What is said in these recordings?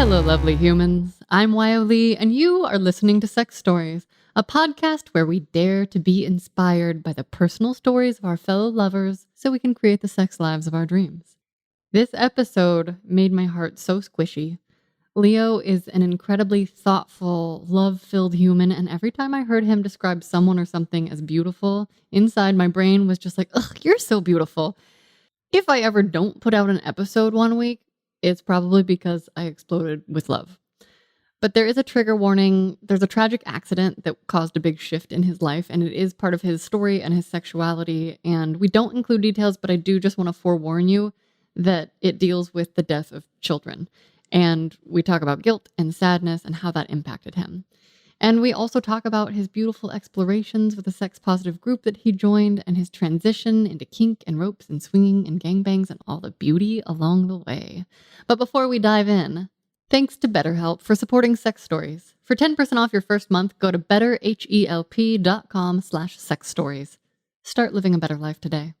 Hello, lovely humans. I'm Lee, and you are listening to Sex Stories, a podcast where we dare to be inspired by the personal stories of our fellow lovers so we can create the sex lives of our dreams. This episode made my heart so squishy. Leo is an incredibly thoughtful, love-filled human, and every time I heard him describe someone or something as beautiful, inside my brain was just like, ugh, you're so beautiful. If I ever don't put out an episode one week, it's probably because I exploded with love. But there is a trigger warning. There's a tragic accident that caused a big shift in his life, and it is part of his story and his sexuality. And we don't include details, but I do just want to forewarn you that it deals with the death of children. And we talk about guilt and sadness and how that impacted him. And we also talk about his beautiful explorations with a sex-positive group that he joined and his transition into kink and ropes and swinging and gangbangs and all the beauty along the way. But before we dive in, thanks to BetterHelp for supporting Sex Stories. For 10% off your first month, go to betterhelp.com/sexstories. Start living a better life today.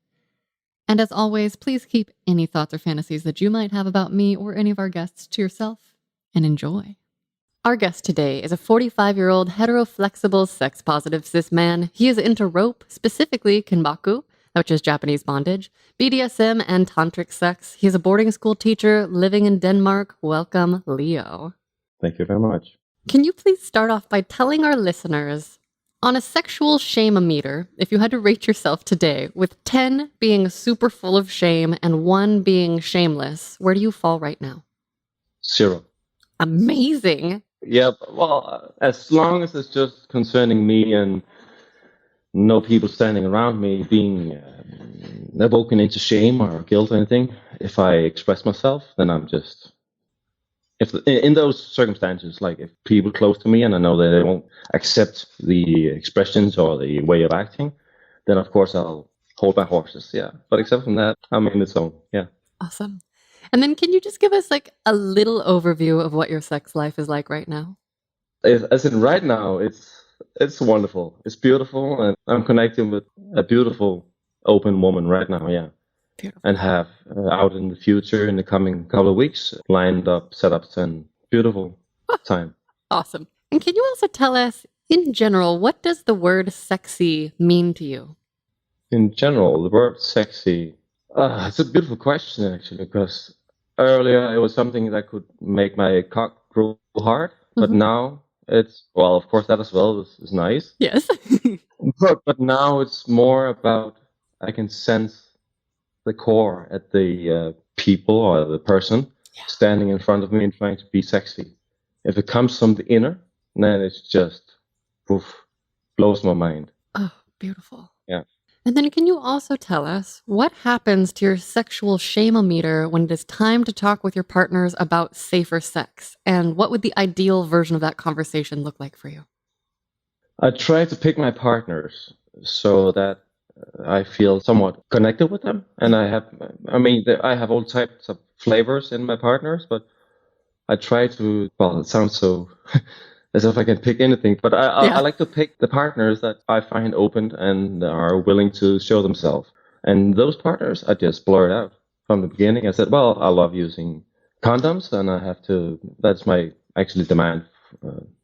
And as always, please keep any thoughts or fantasies that you might have about me or any of our guests to yourself and enjoy. Our guest today is a 45-year-old hetero-flexible sex-positive cis man. He is into rope, specifically kinbaku, which is Japanese bondage, BDSM, and tantric sex. He is a boarding school teacher living in Denmark. Welcome, Leo. Thank you very much. Can you please start off by telling our listeners, on a sexual shame-o-meter, if you had to rate yourself today, with 10 being super full of shame and 1 being shameless, where do you fall right now? 0. Amazing. Yeah, well, as long as it's just concerning me and no people standing around me being evoking into shame or guilt or anything, if I express myself, then I'm just... If in those circumstances, like if people close to me and I know that they won't accept the expressions or the way of acting, then of course I'll hold my horses, yeah. But except from that, I'm in the zone, yeah. Awesome. And then can you just give us like a little overview of what your sex life is like right now? As in right now, it's wonderful. It's beautiful, and I'm connecting with a beautiful, open woman right now, yeah. Beautiful. And have out in the future, in the coming couple of weeks, lined up setups and beautiful time. Awesome. And can you also tell us, in general, what does the word sexy mean to you? In general, the word sexy, it's a beautiful question, actually, because earlier it was something that could make my cock grow hard, but now it's, well, of course, that as well is nice. Yes. but now it's more about, I can sense the core at the people or the person standing in front of me and trying to be sexy. If it comes from the inner, then it's just, blows my mind. Oh, beautiful. Yeah. And then can you also tell us what happens to your sexual shame-o-meter when it is time to talk with your partners about safer sex? And what would the ideal version of that conversation look like for you? I try to pick my partners so that I feel somewhat connected with them. And I have all types of flavors in my partners, but I try to, well, it sounds so as if I can pick anything, but I like to pick the partners that I find open and are willing to show themselves. And those partners, I just blur it out from the beginning. I said, well, I love using condoms, and that's my actually demand.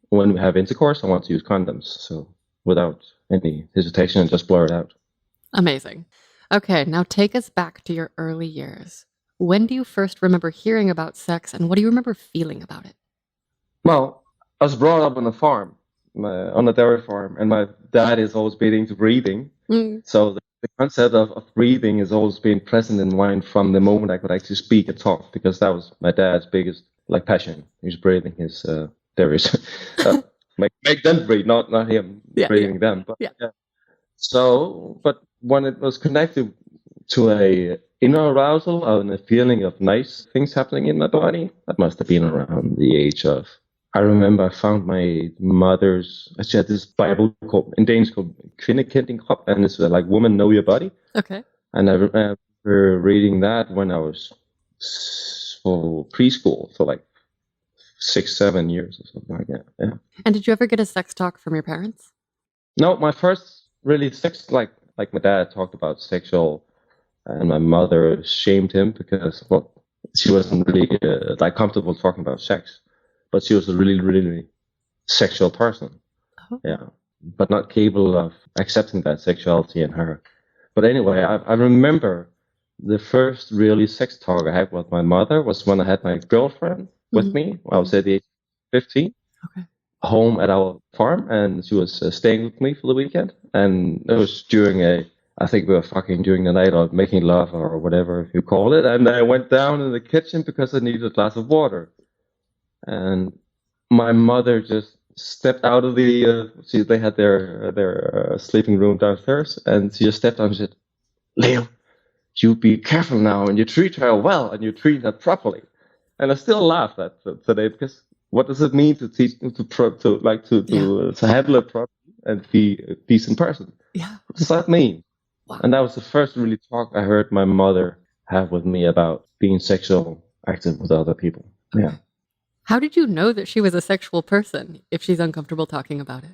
When we have intercourse, I want to use condoms. So without any hesitation, just blur it out. Amazing. Okay, now take us back to your early years. When do you first remember hearing about sex, and what do you remember feeling about it? Well, I was brought up on a farm, on a dairy farm, and my dad is always big into breathing. So the concept of breathing has always been present in mind from the moment I could actually speak and talk, because that was my dad's biggest passion. He was breathing his dairies. Make them breathe, not him breathing them. But, So, but when it was connected to a inner arousal and a feeling of nice things happening in my body, that must have been around the age of, I remember I found my mother's, she had this Bible called, in Danish called Kvindekend krop, and it's like Woman Know Your Body. Okay. And I remember reading that when I was preschool, so like 6-7 years or something like that. Yeah. And did you ever get a sex talk from your parents? No, my first really sex, like my dad talked about sexual, and my mother shamed him because, well, she wasn't really comfortable talking about sex. but she was a really, really sexual person. Oh. Yeah, but not capable of accepting that sexuality in her. But anyway, I remember the first really sex talk I had with my mother was when I had my girlfriend with me. I was at the age of 15. Okay. Home at our farm, and she was staying with me for the weekend. And it was I think we were fucking during the night or making love or whatever you call it. And I went down in the kitchen because I needed a glass of water. And my mother just stepped out of they had their sleeping room downstairs, and she just stepped out and said, "Leo, you be careful now, and you treat her well, and you treat her properly." And I still laugh at today, because what does it mean to handle her properly and be a decent person? Yeah. What does that mean? Wow. And that was the first really talk I heard my mother have with me about being sexual active with other people. Okay. Yeah. How did you know that she was a sexual person if she's uncomfortable talking about it?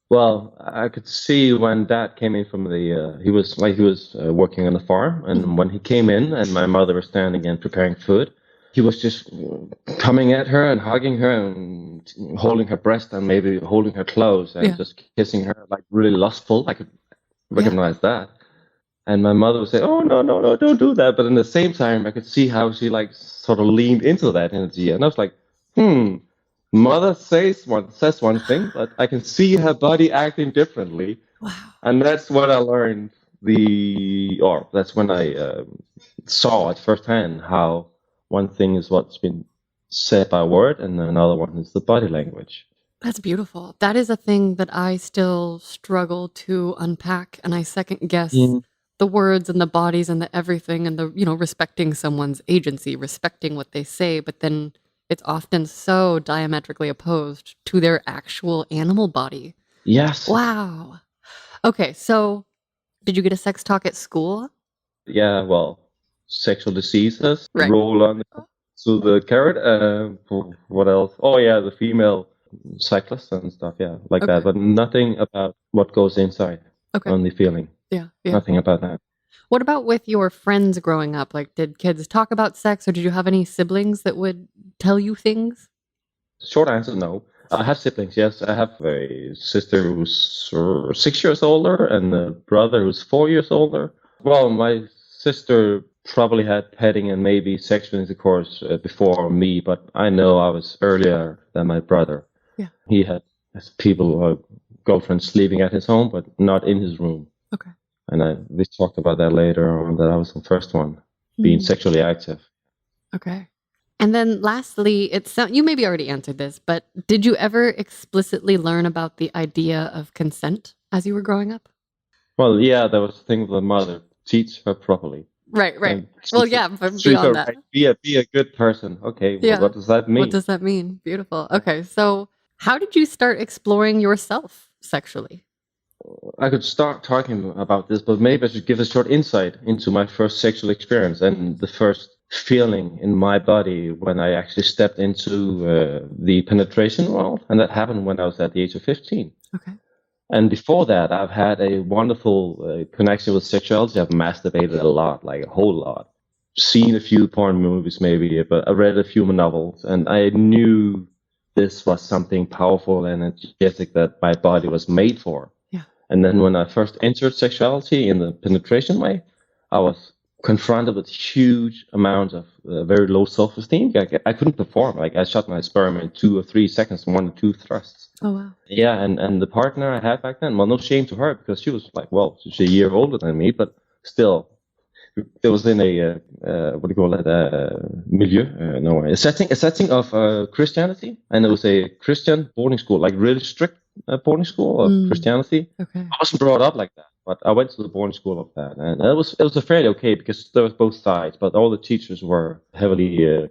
Well, I could see when Dad came in from he was working on the farm, and when he came in and my mother was standing and preparing food, he was just coming at her and hugging her and holding her breast and maybe holding her clothes and just kissing her, like really lustful. I could recognize that. And my mother would say, "Oh, no, don't do that." But at the same time, I could see how she like sort of leaned into that energy. And I was like, Mother says one thing, but I can see her body acting differently. Wow. And that's what I learned that's when I saw at firsthand how one thing is what's been said by word, and another one is the body language. That's beautiful. That is a thing that I still struggle to unpack, and I second guess the words and the bodies and the everything, and the, respecting someone's agency, respecting what they say, but then it's often so diametrically opposed to their actual animal body. Yes. Wow. Okay, so did you get a sex talk at school? Yeah, well, sexual diseases, roll on to the carrot. What else? Oh, yeah, the female cyclists and stuff, like that. But nothing about what goes inside, only feeling. Yeah. Nothing about that. What about with your friends growing up? Like, did kids talk about sex, or did you have any siblings that would tell you things? Short answer, no. I have siblings, yes. I have a sister who's 6 years older and a brother who's 4 years older. Well, my sister probably had petting and maybe sexual intercourse before me, but I know I was earlier than my brother. Yeah. He had girlfriends sleeping at his home, but not in his room. Okay. And we talked about that later on, that I was the first one being sexually active. Okay. And then lastly, you maybe already answered this, but did you ever explicitly learn about the idea of consent as you were growing up? Well, yeah, there was a thing with the mother. Teach her properly. Right. Well, yeah, but beyond that. Right. Be a good person. Okay, well, what does that mean? What does that mean? Beautiful. Okay, so how did you start exploring yourself sexually? I could start talking about this, but maybe I should give a short insight into my first sexual experience and the first feeling in my body when I actually stepped into the penetration world. And that happened when I was at the age of 15. Okay. And before that, I've had a wonderful connection with sexuality. I've masturbated a lot, like a whole lot. Seen a few porn movies maybe, but I read a few novels, and I knew this was something powerful and energetic that my body was made for. And then when I first entered sexuality in the penetration way, I was confronted with huge amounts of very low self-esteem. I couldn't perform. Like, I shot my sperm in 2 or 3 seconds, 1 or 2 thrusts. Oh, wow. Yeah, and the partner I had back then, well, no shame to her, because she was like, well, she's a year older than me, but still, it was in a, milieu, a setting of Christianity, and it was a Christian boarding school, like really strict boarding school of Christianity. Okay. I wasn't brought up like that, but I went to the boarding school of that, and it was a fairly okay, because there was both sides, but all the teachers were heavily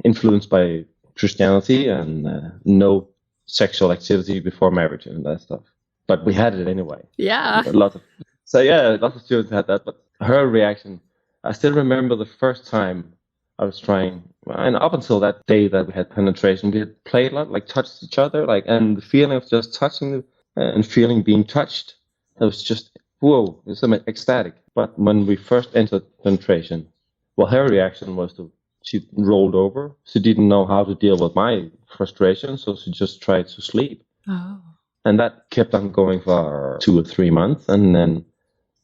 influenced by Christianity and no sexual activity before marriage and that stuff. But we had it anyway. Yeah. Lots of students had that, but her reaction, I still remember the first time I was trying, and up until that day that we had penetration, we had played a lot, like touched each other, like, and the feeling of just touching and feeling being touched, it was just, whoa, it was ecstatic. But when we first entered penetration, well, her reaction was she rolled over. She didn't know how to deal with my frustration, so she just tried to sleep. Oh. And that kept on going for 2 or 3 months, and then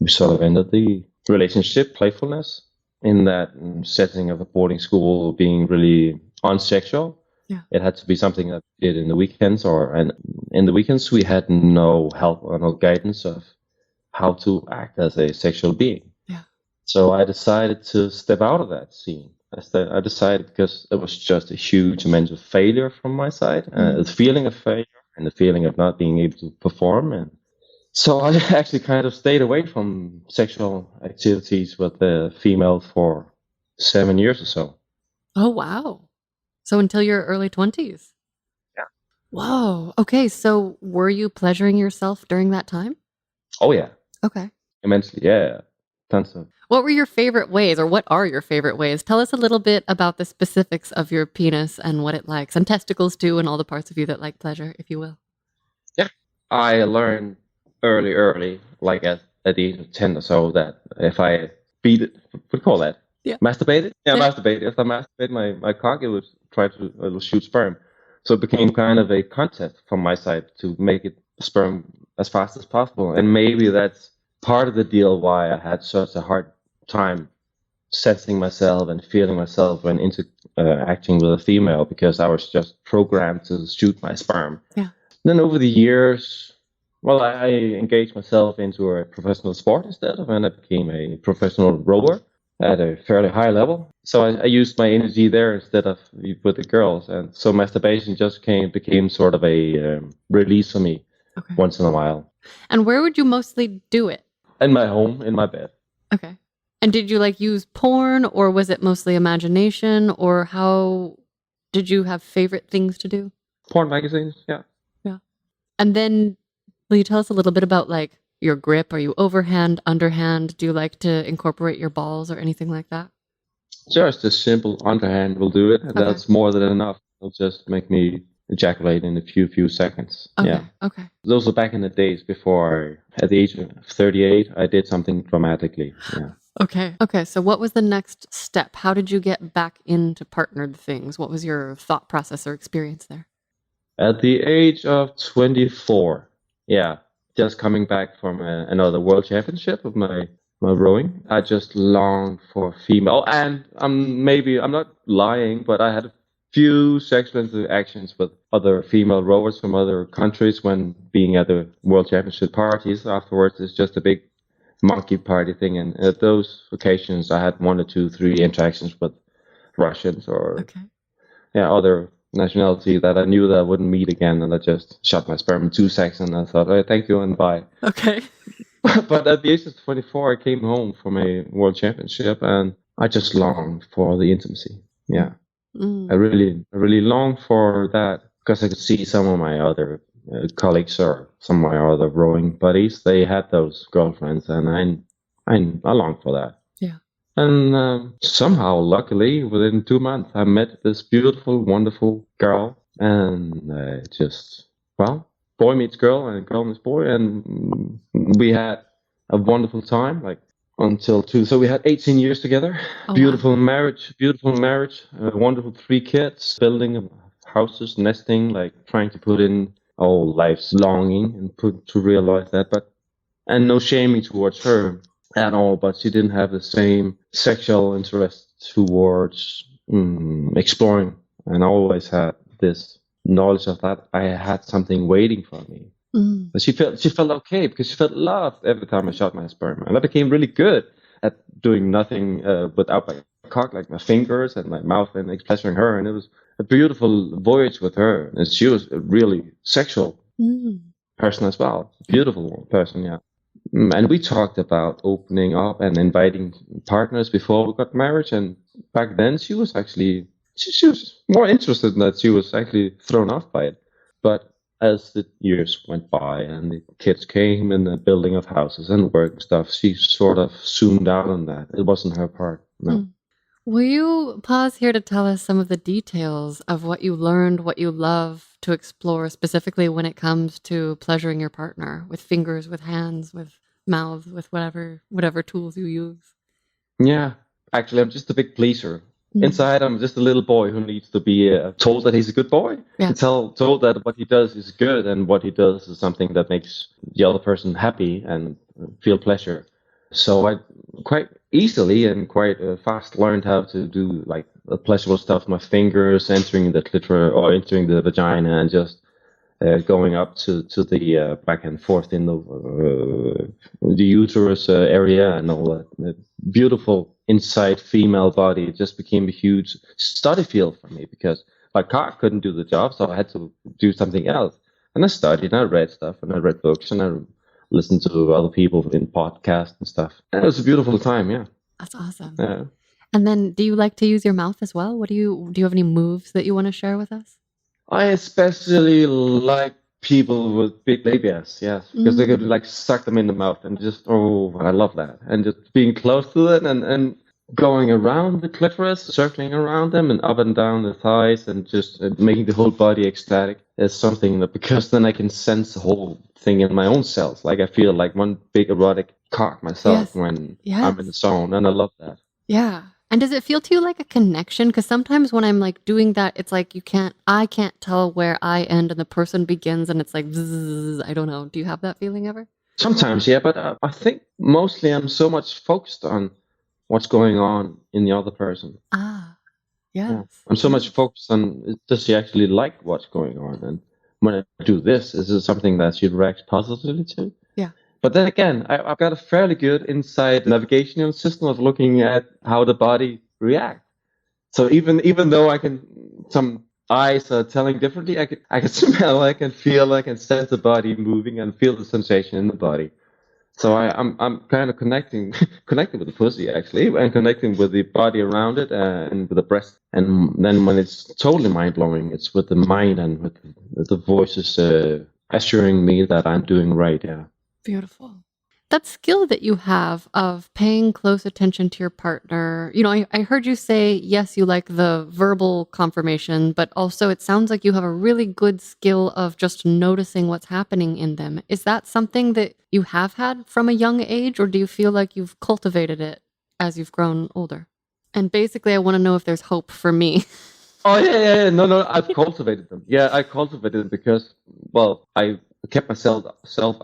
we sort of ended the relationship, playfulness, in that setting of a boarding school being really unsexual. Yeah. It had to be something that we did in the weekends, and in the weekends we had no help or no guidance of how to act as a sexual being. Yeah. So I decided to step out of that scene. I decided because it was just a huge mental failure from my side, the feeling of failure and the feeling of not being able to perform. And so I actually kind of stayed away from sexual activities with the female for 7 years or so. Oh, wow. So until your early 20s? Yeah. Whoa. Okay, so were you pleasuring yourself during that time? Oh, yeah. Okay. Immensely, yeah. Tons of. What were your favorite ways, or what are your favorite ways? Tell us a little bit about the specifics of your penis and what it likes, and testicles too, and all the parts of you that like pleasure, if you will. Yeah. I learned early, like at the age of 10 or so, that if I beat it, what do you call that? Yeah. Masturbate it? Yeah, Yeah. masturbate. If I masturbate my cock, it will shoot sperm. So it became kind of a contest from my side to make it sperm as fast as possible. And maybe that's part of the deal why I had such a hard time sensing myself and feeling myself when acting with a female, because I was just programmed to shoot my sperm. Yeah. Then over the years, well, I engaged myself into a professional sport instead of, and I became a professional rower at a fairly high level. So I used my energy there instead of with the girls. And so masturbation just became sort of a release for me once in a while. And where would you mostly do it? In my home, in my bed. Okay. And did you use porn, or was it mostly imagination, or how did you have favorite things to do? Porn magazines, yeah. Yeah. And then will you tell us a little bit about your grip? Are you overhand, underhand? Do you like to incorporate your balls or anything like that? Just a simple underhand will do it, and that's more than enough. It'll just make me ejaculate in a few seconds. Okay. Yeah. Okay. Those were back in the days before, at the age of 38, I did something dramatically. Yeah. Okay. Okay. So what was the next step? How did you get back into partnered things? What was your thought process or experience there? At the age of 24, yeah, just coming back from another world championship of my rowing, I just longed for female. And I'm not lying, but I had a few sexual interactions with other female rowers from other countries when being at the world championship parties. Afterwards, it's just a big monkey party thing. And at those occasions, I had 1 or 2, 3 interactions with Russians or other nationality that I knew that I wouldn't meet again, and I just shot my sperm in 2 seconds, and I thought, oh, thank you and bye. Okay. But at the age of 24, I came home from a world championship, and I just longed for the intimacy. Yeah. I really longed for that, because I could see some of my other colleagues or some of my other rowing buddies, they had those girlfriends, and I longed for that. Yeah. And somehow, luckily, within 2 months, I met this beautiful, wonderful girl, and boy meets girl and girl meets boy, and we had a wonderful time, so we had 18 years together. Oh, beautiful marriage, wonderful 3 kids, building houses, nesting, trying to put in all life's longing and to realize that, and no shaming towards her at all, but she didn't have the same sexual interest towards exploring, and I always had this knowledge of that I had something waiting for me. But she felt okay, because she felt loved every time I shot my sperm, and I became really good at doing nothing without my cock, like my fingers and my mouth, and pleasuring her, and it was a beautiful voyage with her, and she was a really sexual person as well, beautiful person, yeah. And we talked about opening up and inviting partners before we got married, and back then she was actually she was more interested in that. She was actually thrown off by it, but as the years went by and the kids came and the building of houses and work and stuff, she sort of zoomed out on that. It wasn't her part. No. Will you pause here to tell us some of the details of what you learned, what you love to explore, specifically when it comes to pleasuring your partner with fingers, with hands, with mouths, with whatever tools you use? Yeah, actually, I'm just a big pleaser. Inside, I'm just a little boy who needs to be told that he's a good boy. Yeah. Told that what he does is good and what he does is something that makes the other person happy and feel pleasure. So I quite easily and quite fast learned how to do like the pleasurable stuff. My fingers entering the clitoris or entering the vagina and just going up to the back and forth in the uterus area and all that. The beautiful inside female body. It just became a huge study field for me because my cock couldn't do the job, so I had to do something else. And I studied and I read stuff and I read books and I listened to other people in podcasts and stuff. And it was a beautiful time, yeah. That's awesome. Yeah. And then do you like to use your mouth as well? Do you have any moves that you want to share with us? I especially like people with big labias, yes, because they could like suck them in the mouth and just, I love that. And just being close to it and going around the clitoris, circling around them and up and down the thighs and just making the whole body ecstatic is something that, because then I can sense the whole thing in my own cells. Like I feel like one big erotic cock myself when I'm in the zone, and I love that. Yeah. And does it feel to you like a connection? Because sometimes when I'm like doing that, it's like I can't tell where I end and the person begins, and it's like, bzzz, I don't know. Do you have that feeling ever? Sometimes, yeah, but I think mostly I'm so much focused on what's going on in the other person. Ah, yes. Yeah. I'm so much focused on, does she actually like what's going on? And when I do this, is it something that she reacts positively to? Yeah. But then again, I've got a fairly good inside navigational system of looking at how the body reacts. So even though some eyes are telling differently, I can smell, I can feel, I can sense the body moving and feel the sensation in the body. So I'm kind of connecting with the pussy actually, and connecting with the body around it and with the breast. And then when it's totally mind blowing, it's with the mind and with the voices assuring me that I'm doing right. Yeah. Beautiful. That skill that you have of paying close attention to your partner, I heard you say, yes, you like the verbal confirmation, but also it sounds like you have a really good skill of just noticing what's happening in them. Is that something that you have had from a young age, or do you feel like you've cultivated it as you've grown older? And basically, I want to know if there's hope for me. Oh, yeah. No, I've cultivated them. Yeah, I cultivated them because, I kept myself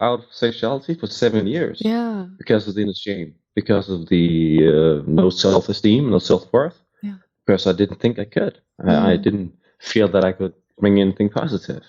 out of sexuality for 7 years. Yeah. Because of the inner shame, because of the no self-esteem, no self-worth. Yeah. Because I didn't think I could. I didn't feel that I could bring anything positive.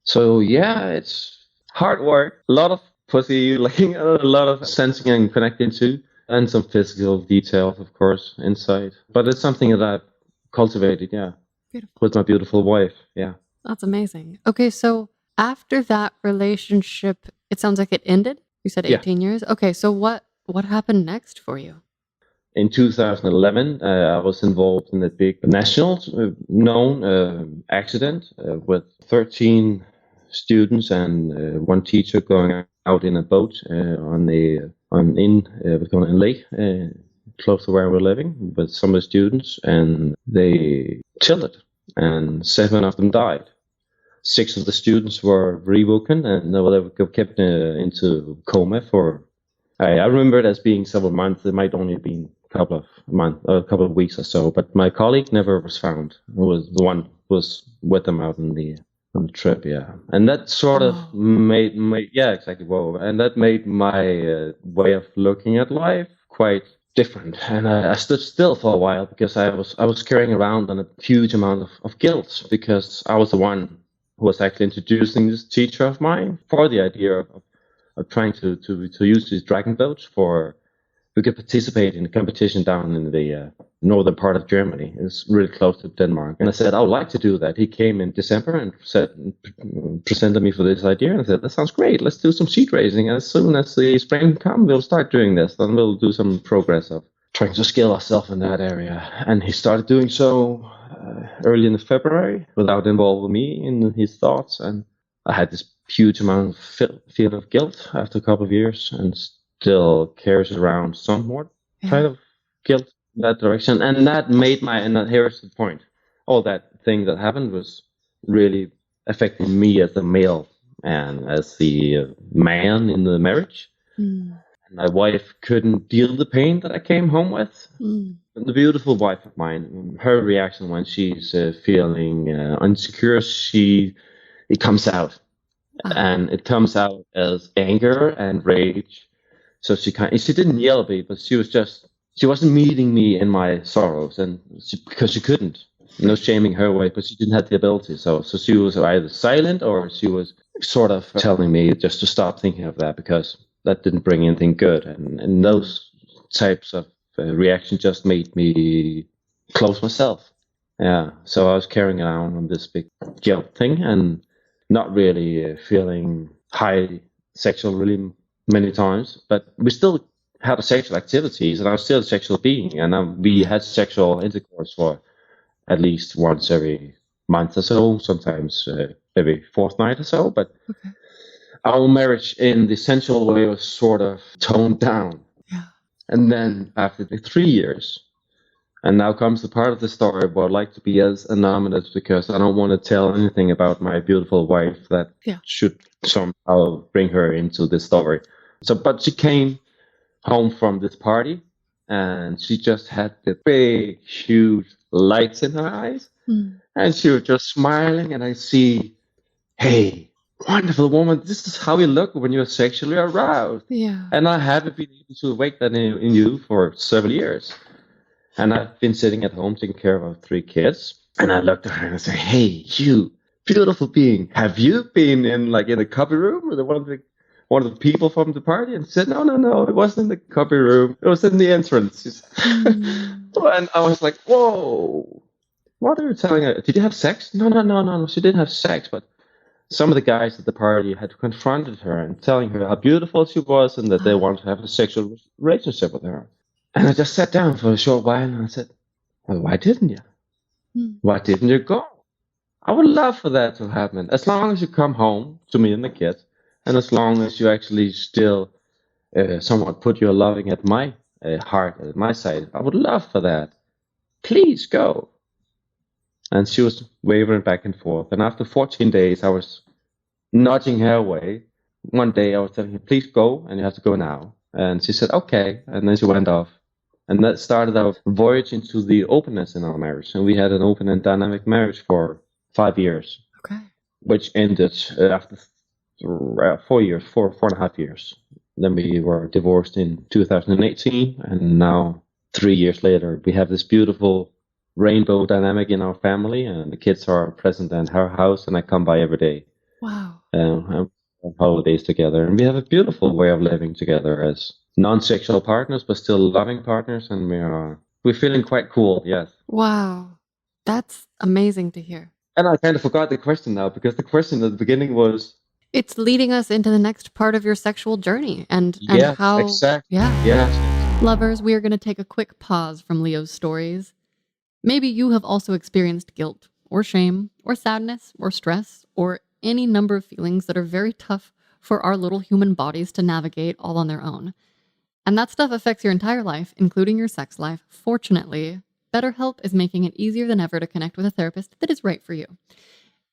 So yeah, it's hard work. A lot of pussy licking, a lot of sensing and connecting to, and some physical details, of course, inside. But it's something that I've cultivated, yeah. Beautiful. With my beautiful wife, yeah. That's amazing. Okay, so after that relationship, it sounds like it ended? You said 18 years? Okay, so what happened next for you? In 2011, I was involved in a big national known accident with 13 students and one teacher going out in a boat on a lake close to where we're living with some of the students, and they tilted, and 7 of them died. 6 of the students were rewoken, and they were kept into coma for. I remember it as being several months. It might only have been a couple of weeks or so. But my colleague never was found. Who was the one who was with them out on the trip? Yeah, and that sort of made exactly. Whoa, and that made my way of looking at life quite different. And I stood still for a while because I was carrying around on a huge amount of guilt, because I was the one who was actually introducing this teacher of mine for the idea of trying to use these dragon boats we could participate in a competition down in the northern part of Germany. It's really close to Denmark. And I said, I would like to do that. He came in December and presented me for this idea, and I said, that sounds great. Let's do some seed raising. As soon as the spring comes, we'll start doing this. Then we'll do some progress of trying to skill ourselves in that area. And he started doing so early in February without involving me in his thoughts. And I had this huge amount of feeling of guilt after a couple of years, and still carries around somewhat kind of guilt in that direction. And that made and here's the point. All that thing that happened was really affecting me as a male and as the man in the marriage. My wife couldn't deal the pain that I came home with. And the beautiful wife of mine, her reaction when she's feeling insecure, it comes out. And it comes out as anger and rage. So she didn't yell at me, but she wasn't meeting me in my sorrows, because she couldn't. No shaming her away, but she didn't have the ability. So she was either silent, or she was sort of telling me just to stop thinking of that, because that didn't bring anything good. And those types of reactions just made me close myself. Yeah. So I was carrying around on this big guilt thing, and not really feeling high sexual really many times, but we still had sexual activities, and I was still a sexual being, and we had sexual intercourse for at least once every month or so, sometimes every fortnight or so. But our marriage in the sensual way was sort of toned down. Yeah. And then after the 3 years, and now comes the part of the story where I'd like to be as anonymous, because I don't want to tell anything about my beautiful wife that should somehow bring her into this story. But she came home from this party, and she just had the big, huge lights in her eyes. And she was just smiling, and I see, hey, wonderful woman, this is how you look when you're sexually aroused. Yeah. And I haven't been able to wake that in you for several years. And I've been sitting at home taking care of our 3 kids. And I looked at her and I said, hey, you beautiful being, have you been in a copy room with one of the people from the party? And she said, no, it wasn't in the copy room. It was in the entrance. And I was like, whoa, what are you telling her? Did you have sex? No, she didn't have sex. But some of the guys at the party had confronted her and telling her how beautiful she was, and that they wanted to have a sexual relationship with her. And I just sat down for a short while, and I said, well, why didn't you? Why didn't you go? I would love for that to happen. As long as you come home to me and the kids, and as long as you actually still somewhat put your loving at my heart, at my side, I would love for that. Please go. And she was wavering back and forth. And after 14 days, I was nudging her away. One day I was telling her, please go, and you have to go now. And she said, okay. And then she went off. And that started our voyage into the openness in our marriage. And we had an open and dynamic marriage for 5 years. Okay. Which ended after 4.5 years. Then we were divorced in 2018. And now, 3 years later, we have this beautiful rainbow dynamic in our family. And the kids are present in her house, and I come by every day. Wow. And we have holidays together. And we have a beautiful way of living together as non-sexual partners, but still loving partners, and we're feeling quite cool. Yes. Wow, that's amazing to hear. And I kind of forgot the question now, because the question at the beginning was, it's leading us into the next part of your sexual journey, and how exactly. Lovers, we are going to take a quick pause from Leo's stories. Maybe you have also experienced guilt or shame or sadness or stress or any number of feelings that are very tough for our little human bodies to navigate all on their own. And that stuff affects your entire life, including your sex life. Fortunately, BetterHelp is making it easier than ever to connect with a therapist that is right for you.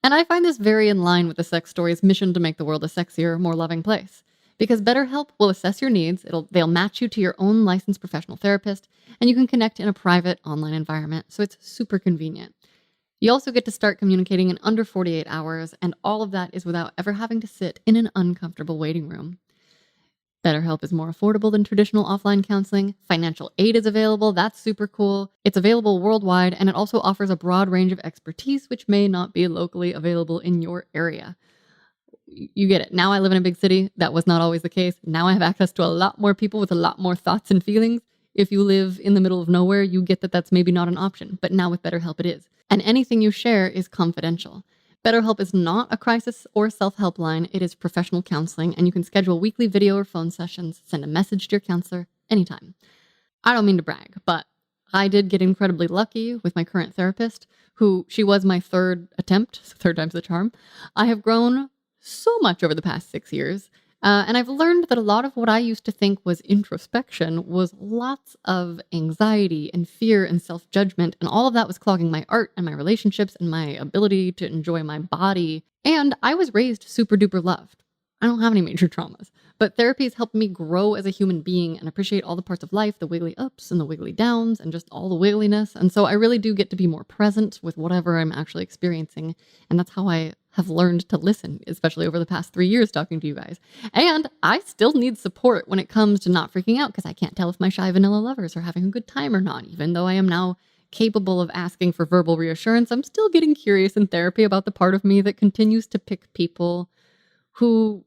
And I find this very in line with the Sex Stories' mission to make the world a sexier, more loving place. Because BetterHelp will assess your needs, they'll match you to your own licensed professional therapist, and you can connect in a private online environment, so it's super convenient. You also get to start communicating in under 48 hours, and all of that is without ever having to sit in an uncomfortable waiting room. BetterHelp is more affordable than traditional offline counseling. Financial aid is available. That's super cool. It's available worldwide, and it also offers a broad range of expertise, which may not be locally available in your area. You get it. Now I live in a big city. That was not always the case. Now I have access to a lot more people with a lot more thoughts and feelings. If you live in the middle of nowhere, you get that that's maybe not an option. But now with BetterHelp, it is. And anything you share is confidential. BetterHelp is not a crisis or self-help line. It is professional counseling, and you can schedule weekly video or phone sessions, send a message to your counselor anytime. I don't mean to brag, but I did get incredibly lucky with my current therapist, she was my third attempt, third time's the charm. I have grown so much over the past 6 years, and I've learned that a lot of what I used to think was introspection was lots of anxiety and fear and self-judgment, and all of that was clogging my art and my relationships and my ability to enjoy my body. And I was raised super duper loved. I don't have any major traumas, but therapy has helped me grow as a human being and appreciate all the parts of life, the wiggly ups and the wiggly downs and just all the wiggliness. And so I really do get to be more present with whatever I'm actually experiencing. And that's how I have learned to listen, especially over the past 3 years talking to you guys. And I still need support when it comes to not freaking out because I can't tell if my shy vanilla lovers are having a good time or not. Even though I am now capable of asking for verbal reassurance, I'm still getting curious in therapy about the part of me that continues to pick people who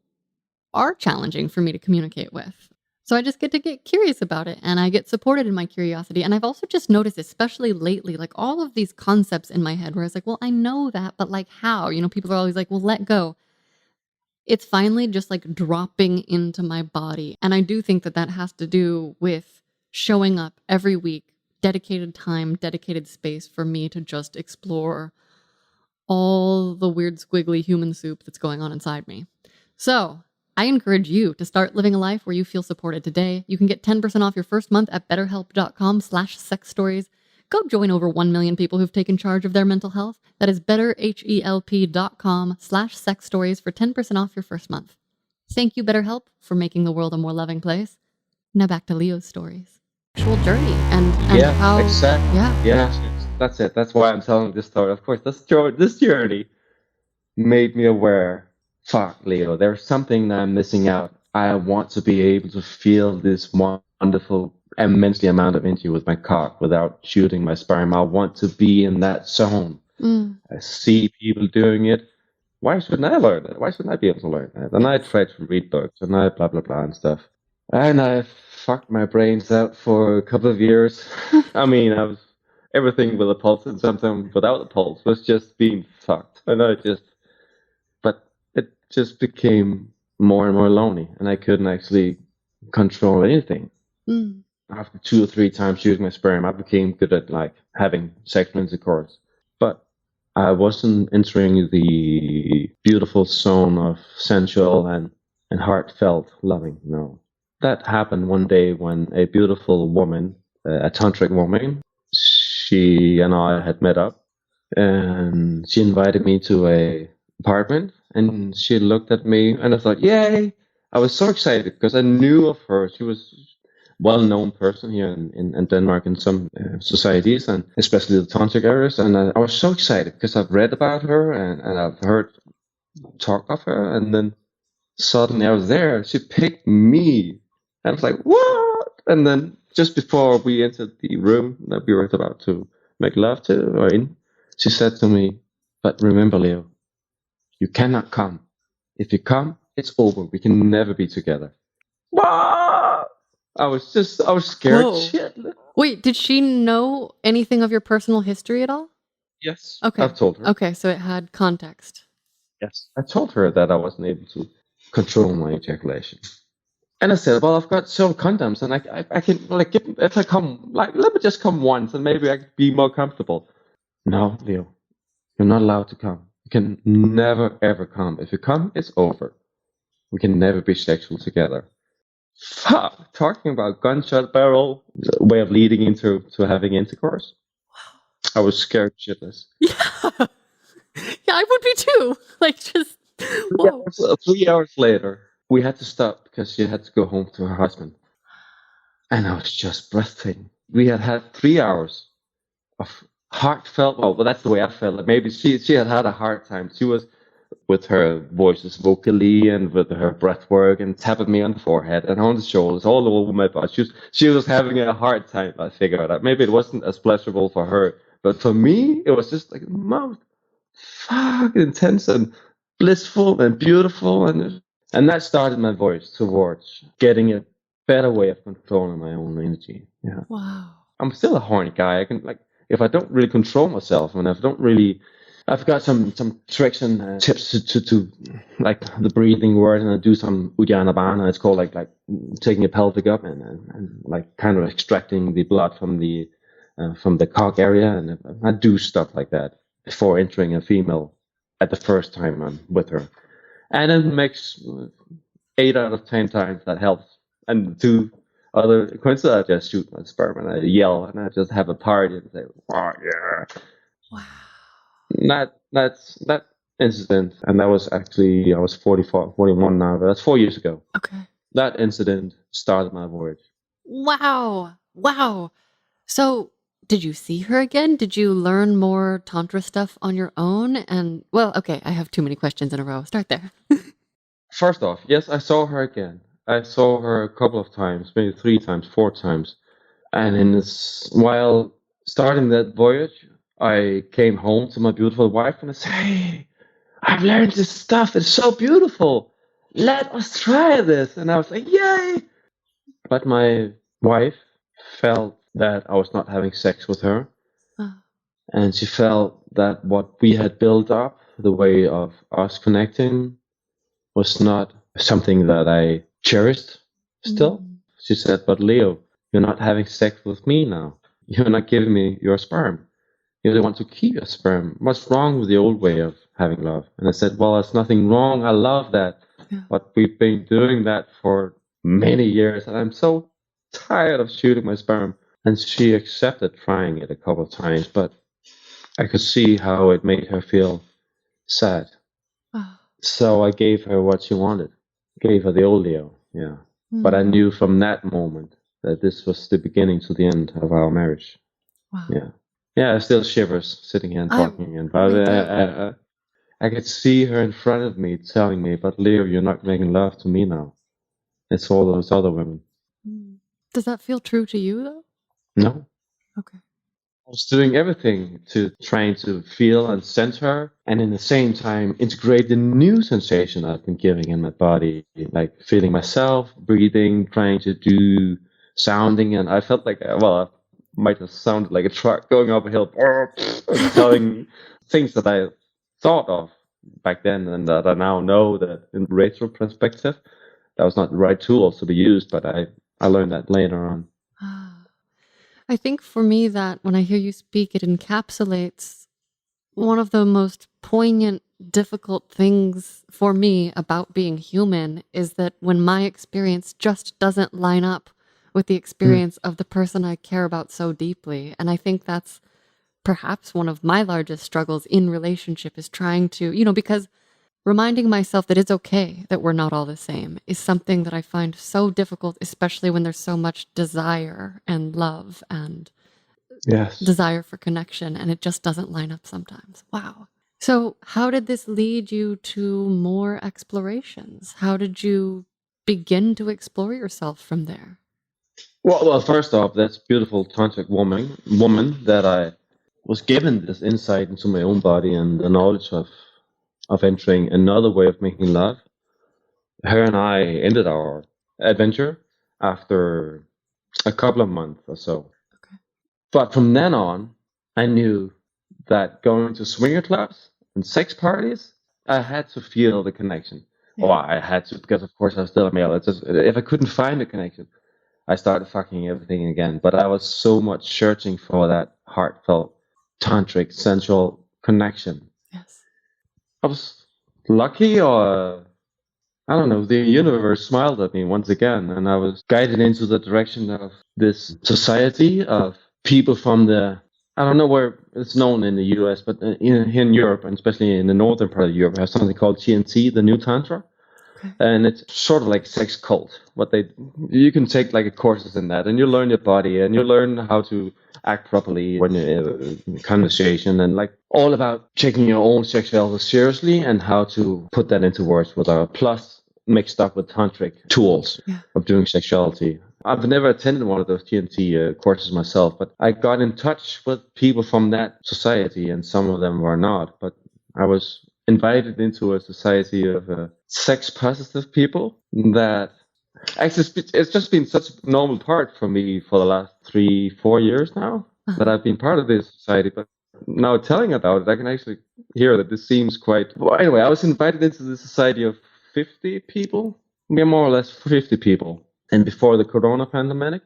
are challenging for me to communicate with. So I just get to get curious about it and I get supported in my curiosity. And I've also just noticed, especially lately, like all of these concepts in my head where I was like, well, I know that, but like how? You know, people are always like, well, let go. It's finally just like dropping into my body. And I do think that that has to do with showing up every week, dedicated time, dedicated space for me to just explore all the weird squiggly human soup that's going on inside me. So I encourage you to start living a life where you feel supported today. You can get 10% off your first month at betterhelp.com/sexstories. Go join over 1 million people who've taken charge of their mental health. That is betterhelp.com/sexstories for 10% off your first month. Thank you, BetterHelp, for making the world a more loving place. Now back to Leo's stories. Actual journey and how... Exactly. Yeah. That's it. That's why I'm telling this story. Of course, this journey made me aware. Fuck, Leo, there's something that I'm missing out. I want to be able to feel this wonderful, immensely amount of energy with my cock without shooting my sperm. I want to be in that zone. I see people doing it. Why shouldn't I learn it? Why shouldn't I be able to learn it? And I tried to read books and I blah, blah, blah and stuff. And I fucked my brains out for a couple of years. I mean, I was everything with a pulse and something without a pulse was just being fucked. And but it just became more and more lonely, and I couldn't actually control anything. After 2 or 3 times using my sperm, I became good at like having sexual intercourse, but I wasn't entering the beautiful zone of sensual and heartfelt loving. No, that happened one day when a beautiful woman, a tantric woman, she and I had met up, and she invited me to a apartment, and she looked at me, and I thought, yay! I was so excited because I knew of her. She was a well-known person here in Denmark in some societies, and especially the tantric areas. And I was so excited because I've read about her and I've heard talk of her. And then suddenly I was there. She picked me. I was like, what? And then just before we entered the room that we were about to make love to or in, she said to me, but remember, Leo, you cannot come. If you come, it's over. We can never be together. What? I was scared. Whoa. Shit. Wait, did she know anything of your personal history at all? Yes. Okay. I've told her. Okay, so it had context. Yes. I told her that I wasn't able to control my ejaculation. And I said, well, I've got several condoms, and I can, like, if I come, like, let me just come once, and maybe I could be more comfortable. No, Leo, you're not allowed to come. You can never, ever come. If you come, it's over. We can never be sexual together. Fuck, talking about gunshot barrel way of leading into having intercourse. I was scared shitless. Yeah. Yeah, I would be too. Like, just, whoa. 3 hours later, we had to stop because she had to go home to her husband. And I was just breathtaking. We had 3 hours of heartfelt, well, that's the way I felt. Like maybe she had a hard time. She was with her voices vocally and with her breath work and tapping me on the forehead and on the shoulders, all over my body. She was having a hard time, I figured out. Maybe it wasn't as pleasurable for her, but for me, it was just like most fucking intense and blissful and beautiful. And that started my voice towards getting a better way of controlling my own energy. Yeah. Wow. I'm still a horny guy. I can, like, if I don't really control myself and I've got some tricks and tips to like the breathing word, and I do some Uddiyana Bana. It's called like taking a pelvic up and like kind of extracting the blood from the cock area, and I do stuff like that before entering a female at the first time I'm with her, and it makes 8 out of 10 times that helps. And 2 other coincidences, I just shoot my sperm and I yell and I just have a party and say, "Oh yeah!" Wow. That incident, and that was actually, I was 44, 41 now, but that's 4 years ago. Okay. That incident started my voyage. Wow. Wow. So, did you see her again? Did you learn more Tantra stuff on your own? And, well, okay, I have too many questions in a row. Start there. First off, yes, I saw her again. I saw her a couple of times, maybe 3 times, 4 times. And while starting that voyage, I came home to my beautiful wife and I said, "Hey, I've learned this stuff. It's so beautiful. Let us try this." And I was like, "Yay!" But my wife felt that I was not having sex with her. Oh. And she felt that what we had built up, the way of us connecting, was not something that I cherished still. She said, "But Leo, you're not having sex with me now. You're not giving me your sperm. You don't want to keep your sperm. What's wrong with the old way of having love?" And I said, "Well, there's nothing wrong. I love that. Yeah. But we've been doing that for many years, and I'm so tired of shooting my sperm." And she accepted trying it a couple of times, but I could see how it made her feel sad. Oh. So I gave her what she wanted. Gave her the old Leo, yeah. But I knew from that moment that this was the beginning to the end of our marriage. Wow. Yeah. Yeah, I still shivers sitting here and talking. I could see her in front of me telling me, "But Leo, you're not making love to me now. It's all those other women." Does that feel true to you, though? No. Okay. I was doing everything to trying to feel and sense her, and in the same time integrate the new sensation I've been giving in my body, like feeling myself, breathing, trying to do sounding, and I felt like, I might have sounded like a truck going up a hill, telling things that I thought of back then, and that I now know that in retro perspective, that was not the right tools to be used, but I learned that later on. I think for me that when I hear you speak, it encapsulates one of the most poignant, difficult things for me about being human is that when my experience just doesn't line up with the experience of the person I care about so deeply. And I think that's perhaps one of my largest struggles in relationship is trying to, because reminding myself that it's okay that we're not all the same is something that I find so difficult, especially when there's so much desire and love and desire for connection, and it just doesn't line up sometimes. Wow. So how did this lead you to more explorations? How did you begin to explore yourself from there? Well, first off, that's beautiful tantric woman that I was given this insight into my own body and the knowledge of entering another way of making love. Her and I ended our adventure after a couple of months or so. Okay. But from then on, I knew that going to swinger clubs and sex parties, I had to feel the connection. Yeah. Well, I had to, because of course I was still a male. It's just, if I couldn't find a connection, I started fucking everything again. But I was so much searching for that heartfelt, tantric, sensual connection. Yes. I was lucky, or I don't know, the universe smiled at me once again, and I was guided into the direction of this society of people from I don't know where it's known in the US, but in Europe, and especially in the northern part of Europe, have something called TNT, the New Tantra. Okay. And it's sort of like sex cult. You can take like courses in that, and you learn your body, and you learn how to act properly when you're in conversation, and like all about taking your own sexuality seriously and how to put that into words with a plus mixed up with tantric tools of doing sexuality. I've never attended one of those TNT courses myself, but I got in touch with people from that society, and some of them were not. But I was invited into a society of sex positive people that actually it's just been such a normal part for me for the last 3-4 years now that I've been part of this society. But now telling about it, I can actually hear that this seems quite... Well, anyway, I was invited into the society of 50 people. We're more or less 50 people. And before the corona pandemic,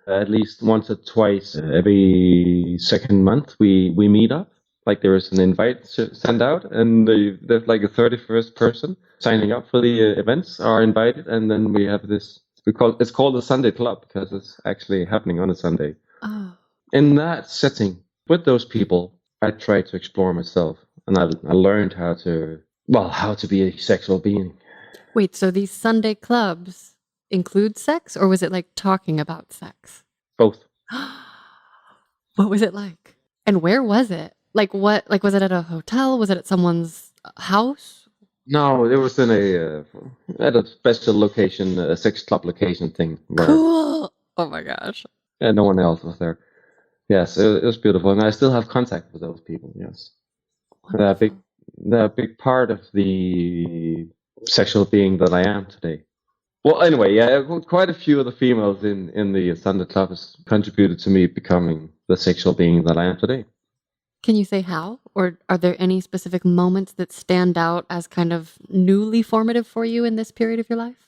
at least once or twice every second month, we meet up. Like there is an invite sent out, and there's like a 31st person signing up for the events are invited, and then we have this. It's called the Sunday Club because it's actually happening on a Sunday. Oh. In that setting, with those people, I try to explore myself. and I learned how to be a sexual being. Wait, so these Sunday clubs include sex, or was it like talking about sex? Both. What was it like? And where was it? Like what? Like was it at a hotel? Was it at someone's house? No, it was in at a special location, a sex club location thing where Cool. Oh my gosh. no one else was there. Yes, it was beautiful, and I still have contact with those people. Yes, Wonderful. they're a big part of the sexual being that I am today. Well, anyway, yeah, quite a few of the females in the Sunday Club has contributed to me becoming the sexual being that I am today. Can you say how? Or are there any specific moments that stand out as kind of newly formative for you in this period of your life?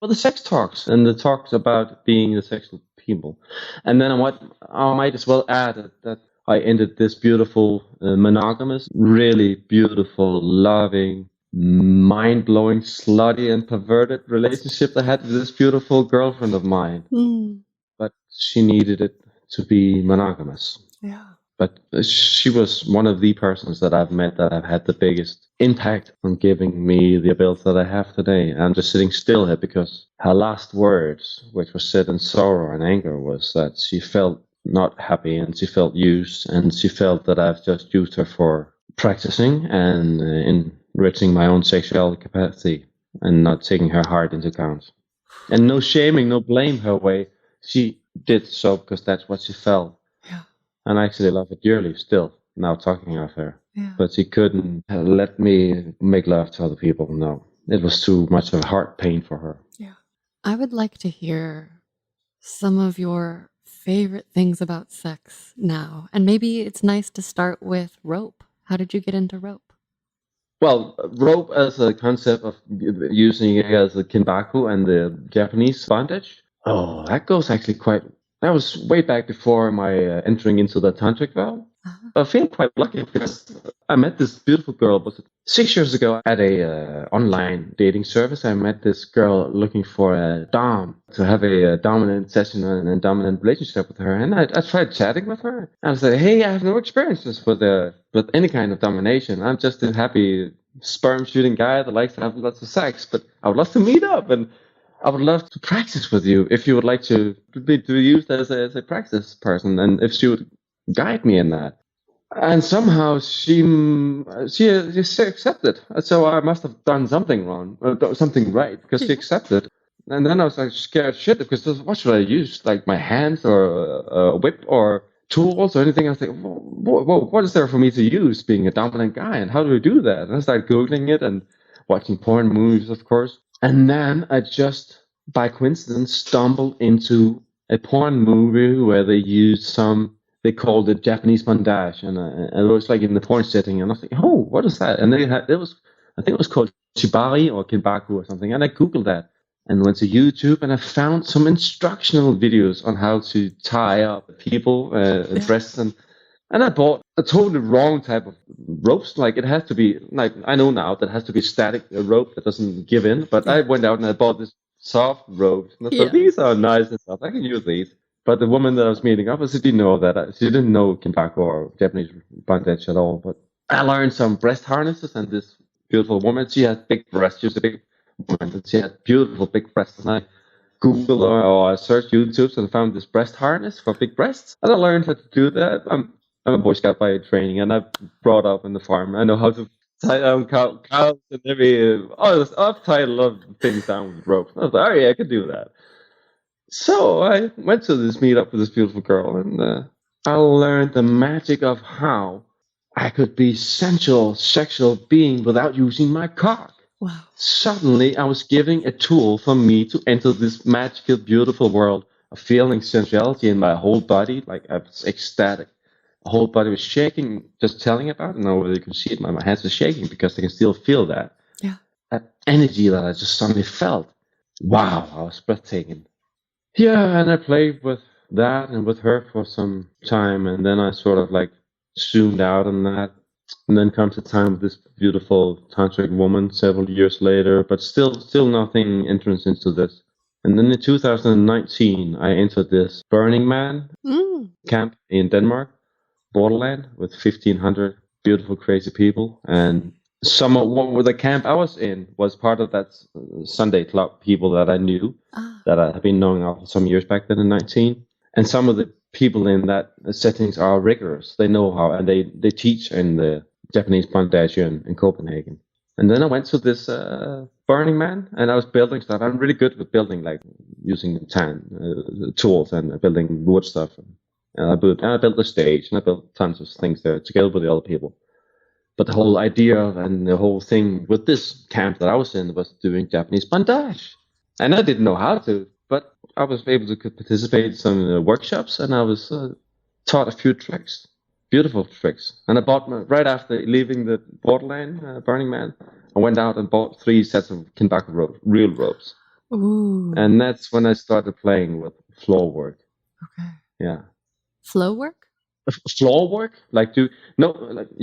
Well, the sex talks and the talks about being the sexual people. And then I might as well add that I ended this beautiful, monogamous, really beautiful, loving, mind-blowing, slutty, and perverted relationship I had with this beautiful girlfriend of mine. But she needed it to be monogamous. Yeah. But she was one of the persons that I've met that have had the biggest impact on giving me the ability that I have today. I'm just sitting still here because her last words, which were said in sorrow and anger, was that she felt not happy and she felt used, and she felt that I've just used her for practicing and enriching my own sexual capacity and not taking her heart into account. And no shaming, no blame her way. She did so because that's what she felt. And I actually love it dearly still, now talking of her. Yeah. But she couldn't let me make love to other people, no. It was too much of a heart pain for her. Yeah. I would like to hear some of your favorite things about sex now. And maybe it's nice to start with rope. How did you get into rope? Well, rope as a concept of using it as a kinbaku and the Japanese bondage. Oh, that goes actually that was way back before my entering into the tantric vow. I feel quite lucky because I met this beautiful girl. Was it 6 years ago at a online dating service? I met this girl looking for a dom to have a dominant session and a dominant relationship with her. And I tried chatting with her. And I said, "Hey, I have no experiences with any kind of domination. I'm just a happy sperm shooting guy that likes to have lots of sex. But I would love to meet up and I would love to practice with you if you would like to be used as a practice person, and if she would guide me in that." And somehow she accepted. So I must have done something wrong, or something right, because she accepted. And then I was like scared shit because what should I use? Like my hands or a whip or tools or anything? I was like, what is there for me to use being a dominant guy? And how do I do that? And I started Googling it and watching porn movies, of course. And then I just, by coincidence, stumbled into a porn movie where they called it Japanese bondage, and it was like in the porn setting, and I was like, "Oh, what is that?" And I think it was called Shibari or Kinbaku or something, and I googled that and went to YouTube, and I found some instructional videos on how to tie up people, breasts, and I bought a totally wrong type of ropes. Like it has to be like I know now that it has to be static, a rope that doesn't give in. But I went out and I bought this soft ropes, and I thought these are nice and soft. I can use these. But the woman that I was meeting up, she didn't know that. She didn't know Kinbaku or Japanese bondage at all. But I learned some breast harnesses, and this beautiful woman, she had big breasts. She was a big woman, and she had beautiful big breasts. And I Googled or I searched YouTube and found this breast harness for big breasts. And I learned how to do that. I'm a Boy Scout by training, and I brought up in the farm. I know how to tie down cows and I've tied a lot of things down with ropes. I was like, oh yeah, I could do that. So I went to this meetup with this beautiful girl, and I learned the magic of how I could be sensual, sexual being without using my cock. Wow. Suddenly, I was giving a tool for me to enter this magical, beautiful world of feeling sensuality in my whole body. Like I was ecstatic. The whole body was shaking, just telling about it. I don't know whether you can see it. My hands are shaking because I can still feel that. Yeah. That energy that I just suddenly felt. Wow, I was breathtaking. Yeah, and I played with that and with her for some time, and then I sort of like zoomed out on that. And then comes the time with this beautiful tantric woman several years later, but still nothing entrance into this. And then in 2019, I entered this Burning Man camp in Denmark, Borderland, with 1,500 beautiful, crazy people. And the camp I was in was part of that Sunday club people that I knew, that I have been knowing of some years back then in 19. And some of the people in that settings are rigorous. They know how, and they teach in the Japanese bondage in Copenhagen. And then I went to this Burning Man, and I was building stuff. I'm really good with building, like using tools and building wood stuff. And I built the stage, and I built tons of things there together with the other people. But the whole idea and the whole thing with this camp that I was in was doing Japanese bondage. And I didn't know how to, but I was able to participate in some workshops, and I was taught a few tricks, beautiful tricks. And I bought right after leaving the Borderland Burning Man, I went out and bought 3 sets of Kinbaku ropes, real ropes. Ooh. And that's when I started playing with floor work. Okay. Yeah. Flow work? Floor work? Like you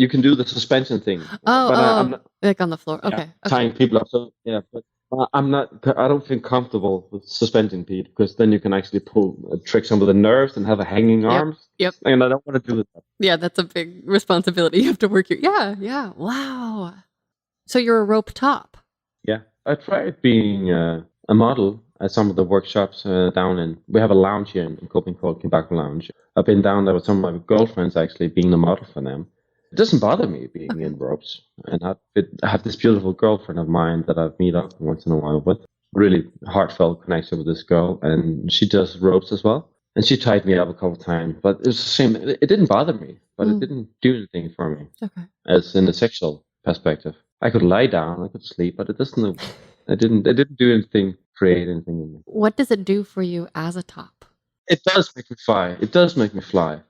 can do the suspension thing. I'm not, like on the floor. Okay. Yeah, tying people up. So yeah, but I don't feel comfortable with suspending people, because then you can actually pull tricks under the nerves and have a hanging arms. Yep. And I don't want to do that. Yeah, that's a big responsibility. You have to work Yeah. Wow. So you're a rope top. Yeah. I tried being a model at some of the workshops we have a lounge here in Copenhagen called Kinbaku Lounge. I've been down there with some of my girlfriends, actually, being the model for them. It doesn't bother me being in ropes. And I have this beautiful girlfriend of mine that I meet up once in a while with. Really heartfelt connection with this girl. And she does ropes as well. And she tied me up a couple of times. But it was the same. It didn't bother me, but it didn't do anything for me. Okay. As in the sexual perspective. I could lie down, I could sleep, but it didn't do anything, create anything in me. What does it do for you as a top? It does make me fly. It does make me fly.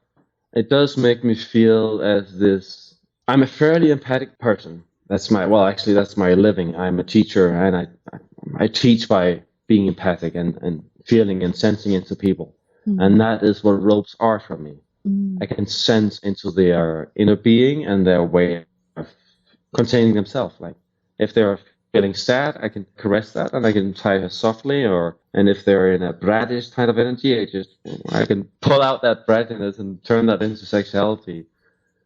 It does make me feel as this. I'm a fairly empathic person. That's my living. I'm a teacher, and I teach by being empathic and feeling and sensing into people. And that is what ropes are for me. I can sense into their inner being and their way of containing themselves. Like if they're feeling sad, I can caress that and I can tie her softly. And if they're in a brattish kind of energy, I can pull out that brattiness and turn that into sexuality,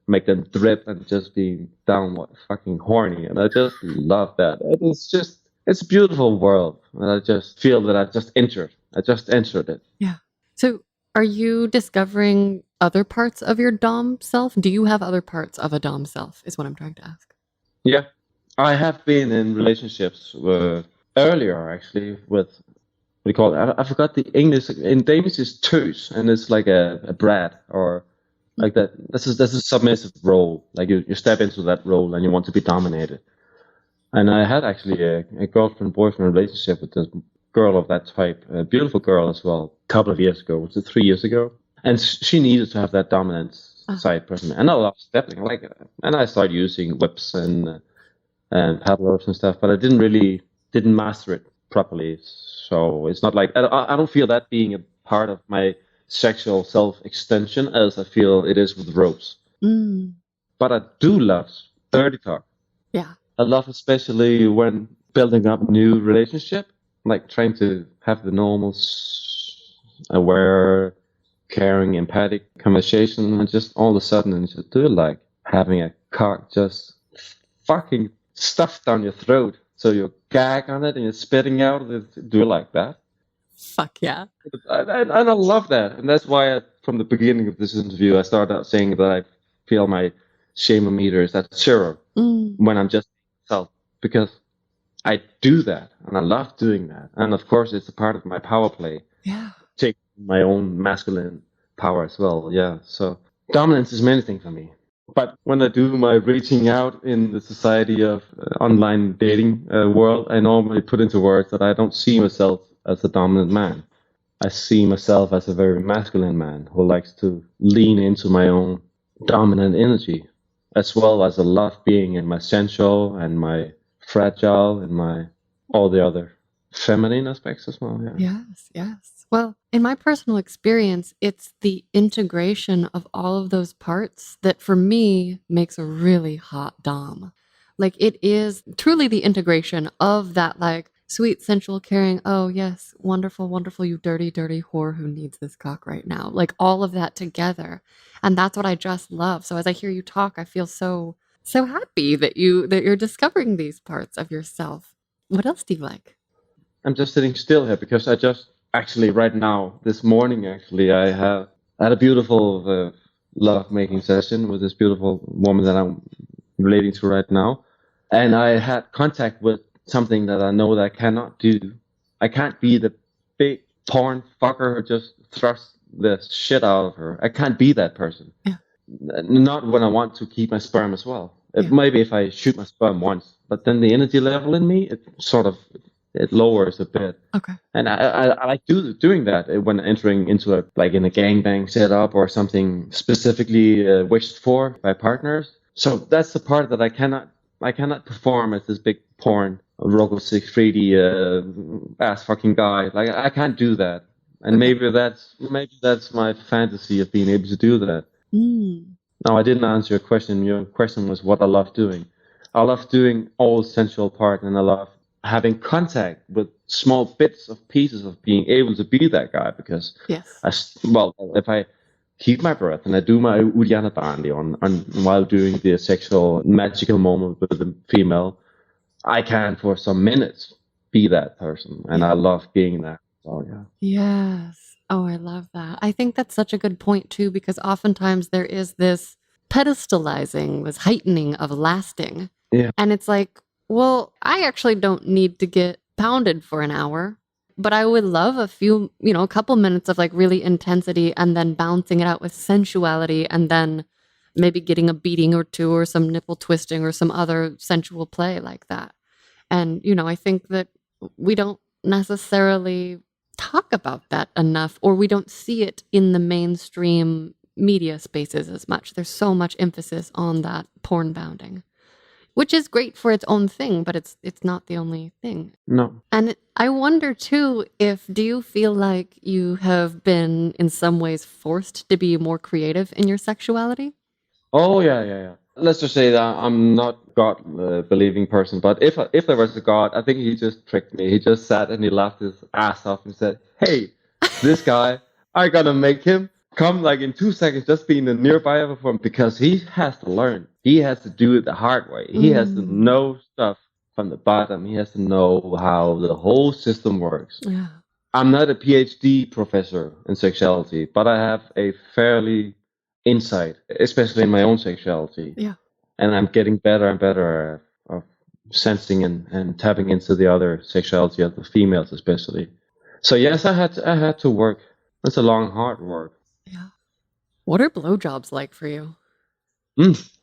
make them drip and just be downright fucking horny. And I just love that. It's a beautiful world. And I just feel that I just entered it. Yeah. So are you discovering other parts of your Dom self? Do you have other parts of a Dom self, is what I'm trying to ask. Yeah. I have been in relationships earlier, actually, with, what do you call it? I forgot the English. In Danish, it's tøs, and it's like a brat, or like that. That's a submissive role. Like you step into that role and you want to be dominated. And I had actually a girlfriend-boyfriend relationship with this girl of that type, a beautiful girl as well, a couple of years ago. Was it 3 years ago? And she needed to have that dominant side person. And I loved stepping, and I started using whips and paddle ropes and stuff, but I didn't master it properly. So it's not like, I don't feel that being a part of my sexual self-extension as I feel it is with ropes. But I do love dirty talk. Yeah. I love especially when building up a new relationship, like trying to have the normal, aware, caring, empathic conversation, and just all of a sudden, and just do like having a cock just fucking stuffed down your throat, so you gag on it and you're spitting out. Do it like that. Fuck yeah. And I love that, and that's why from the beginning of this interview, I started out saying that I feel my shame-o-meter is at 0 when I'm just myself, because I do that, and I love doing that, and of course, it's a part of my power play. Yeah. Take my own masculine power as well. Yeah. So dominance is many things for me. But when I do my reaching out in the society of online dating world, I normally put into words that I don't see myself as a dominant man. I see myself as a very masculine man who likes to lean into my own dominant energy, as well as I love being in my sensual and my fragile and my all the other feminine aspects as well. Yeah. Yes. Well, in my personal experience, it's the integration of all of those parts that for me makes a really hot Dom. Like it is truly the integration of that like Sweet, sensual, caring. Oh, yes. Wonderful, wonderful, you dirty, dirty whore who needs this cock right now. Like all of that together. And that's what I just love. So as I hear you talk, I feel so happy that you're discovering these parts of yourself. What else do you like? I'm just sitting still here because I just actually right now, this morning actually, I had a beautiful love making session with this beautiful woman that I'm relating to right now, and I had contact with something that I know that I cannot do. I can't be the big porn fucker who just thrusts the shit out of her. I can't be that person. Yeah. Not when I want to keep my sperm as well. Yeah. Maybe if I shoot my sperm once, but then the energy level in me, it lowers a bit. Okay. And I like doing that when entering into in a gangbang setup or something specifically wished for by partners. So that's the part that I cannot perform as this big porn Robo 6 3D ass fucking guy. Like I can't do that. And maybe that's my fantasy of being able to do that. No, I didn't answer your question. Your question was what I love doing. I love doing all sensual part, and I love having contact with small bits of pieces of being able to be that guy. Because if I keep my breath and I do my Uddiyana Bandi on while doing the sexual magical moment with the female, I can for some minutes be that person, and I love being that. So yeah. Yes. Oh, I love that. I think that's such a good point too, because oftentimes there is this pedestalizing, this heightening of lasting. Yeah. And it's like, well, I actually don't need to get pounded for an hour, but I would love a couple minutes of like really intensity and then bouncing it out with sensuality and then maybe getting a beating or two or some nipple twisting or some other sensual play like that. And, I think that we don't necessarily talk about that enough, or we don't see it in the mainstream media spaces as much. There's so much emphasis on that porn bounding, which is great for its own thing, but it's not the only thing. No. And I wonder too, do you feel like you have been in some ways forced to be more creative in your sexuality? Oh yeah. Let's just say that I'm not God believing person, but if there was a God, I think he just tricked me. He just sat and he laughed his ass off and said, "Hey, this guy, I gotta make him come like in 2 seconds, just being the nearby of a form, because he has to learn. He has to do it the hard way. He has to know stuff from the bottom. He has to know how the whole system works." Yeah. I'm not a PhD professor in sexuality, but I have a fairly insight, especially in my own sexuality. Yeah. And I'm getting better and better of sensing and tapping into the other sexuality of the females, especially. So yes, I had to work. It's a long, hard work. Yeah. What are blowjobs like for you?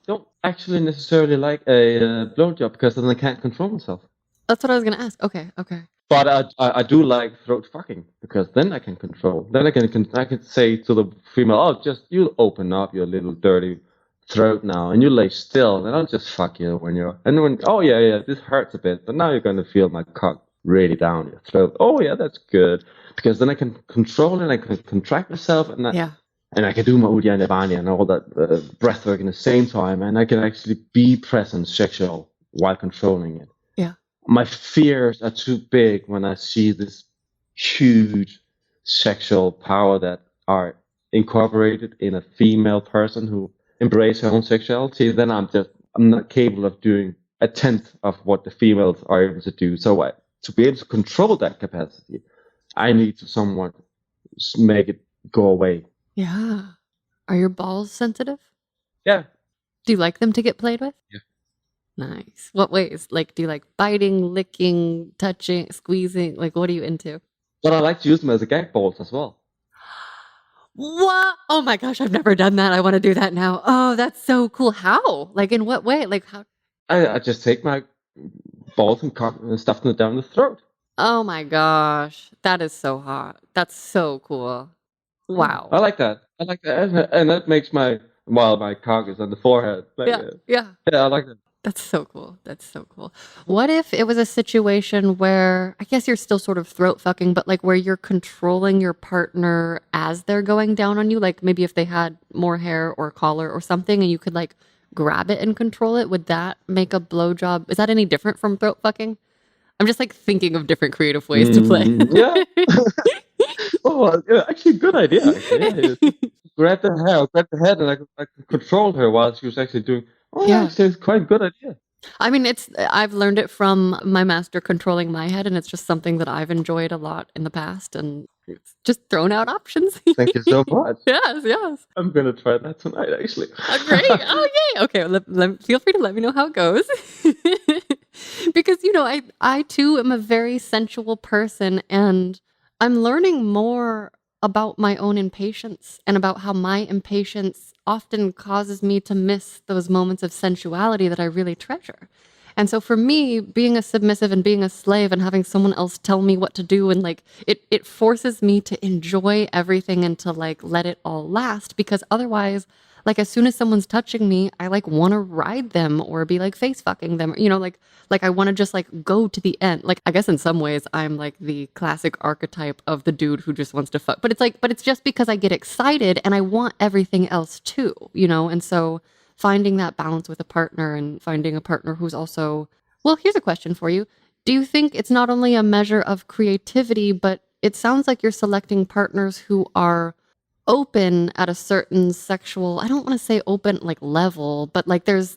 Don't actually necessarily like a blowjob because then I can't control myself. That's what I was gonna ask. Okay. But I do like throat fucking because then I can control. Then I can say to the female, "Oh, just you open up your little dirty throat now, and you lay still, and I'll just fuck you oh yeah, this hurts a bit, but now you're gonna feel my cock really down your throat. Oh yeah, that's good because then I can control it, I can contract myself, and I can do my Uddiyana Bandi and all that breath work in the same time, and I can actually be present sexual while controlling it. My fears are too big when I see this huge sexual power that are incorporated in a female person who embraces her own sexuality. Then I'm not capable of doing a tenth of what the females are able to do. So to be able to control that capacity, I need to somewhat make it go away. Yeah. Are your balls sensitive? Yeah. Do you like them to get played with? Yeah. Nice. What ways? Like, do you like biting, licking, touching, squeezing? Like, what are you into? But I like to use them as a gag balls as well. What? Oh my gosh, I've never done that. I want to do that now. Oh, that's so cool. How? Like, in what way? Like, how? I just take my balls and stuff them down the throat. Oh my gosh. That is so hot. That's so cool. Wow. I like that. And that makes my cock is on the forehead. Yeah, I like that. That's so cool. What if it was a situation where, I guess you're still sort of throat fucking, but like where you're controlling your partner as they're going down on you? Like maybe if they had more hair or collar or something and you could like grab it and control it, would that make a blowjob? Is that any different from throat fucking? I'm just like thinking of different creative ways to play. Yeah. Oh, yeah, actually, good idea. Actually, yeah. Grab the head, and I could control her while she was actually doing. Oh, yeah, actually, it's quite a good idea. I mean, I've learned it from my master controlling my head, and it's just something that I've enjoyed a lot in the past, and it's just thrown out options. Thank you so much. Yes. I'm gonna try that tonight, actually. Great. Oh, yay. Okay, feel free to let me know how it goes. Because, I too am a very sensual person, and I'm learning more about my own impatience and about how my impatience often causes me to miss those moments of sensuality that I really treasure. And so for me, being a submissive and being a slave and having someone else tell me what to do, and like it forces me to enjoy everything and to like let it all last, because otherwise, like as soon as someone's touching me, I like want to ride them or be like face fucking them, like I want to just like go to the end. Like I guess in some ways I'm like the classic archetype of the dude who just wants to fuck. But it's just because I get excited and I want everything else too, And so finding that balance with a partner and finding a partner who's also, well, here's a question for you. Do you think it's not only a measure of creativity, but it sounds like you're selecting partners who are open at a certain sexual, I don't want to say open like level, but like there's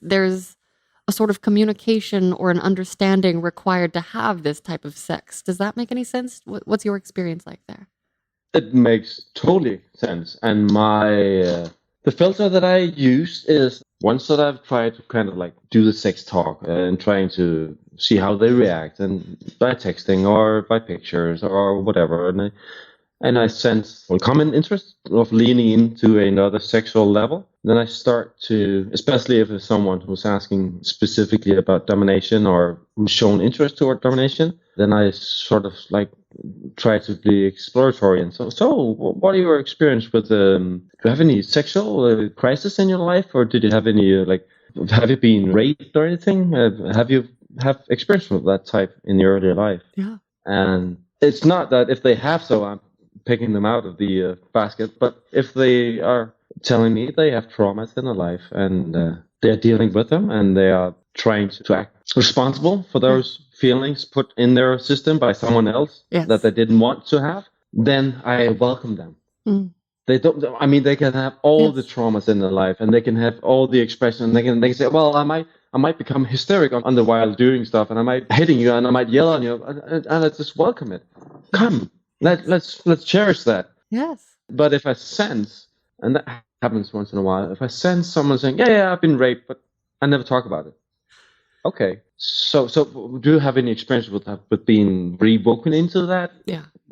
a sort of communication or an understanding required to have this type of sex. Does that make any sense? What's your experience like there? It makes totally sense. And the filter that I use is ones that I've tried to kind of like do the sex talk and trying to see how they react, and by texting or by pictures or whatever. And I sense a common interest of leaning into another sexual level. Then I start to, especially if it's someone who's asking specifically about domination or who's shown interest toward domination, then I sort of like try to be exploratory. And so what are your experience with, do you have any sexual crisis in your life, or did you have any, have you been raped or anything? Have you have experience with that type in your earlier life? Yeah. And it's not that if they have, so I'm picking them out of the basket, but if they are telling me they have traumas in their life and they're dealing with them and they are trying to act responsible for those feelings put in their system by someone else that they didn't want to have, then I welcome them. They don't. I mean, they can have all the traumas in their life, and they can have all the expression. They can say, "Well, I might become hysterical on the while doing stuff, and I might hitting you, and I might yell on you, and let's just welcome it. Come, let's cherish that." Yes. But if I sense, and that happens once in a while, if I sense someone saying, "Yeah, I've been raped, but I never talk about it." Okay, so do you have any experience with being rewoken into that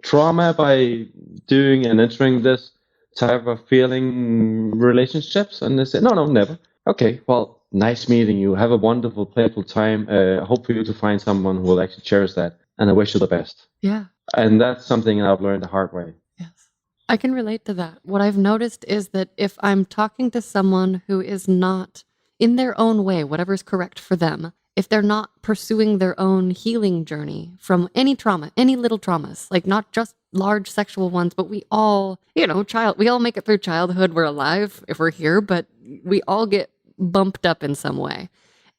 trauma by doing and entering this type of feeling relationships? And they say, no, never. Okay, well, nice meeting you. Have a wonderful, playful time. Hope for you to find someone who will actually cherish that. And I wish you the best. Yeah. And that's something I've learned the hard way. Yes. I can relate to that. What I've noticed is that if I'm talking to someone who is not in their own way, whatever's correct for them, if they're not pursuing their own healing journey from any trauma, any little traumas, like not just large sexual ones, but we all, we all make it through childhood. We're alive if we're here, but we all get bumped up in some way.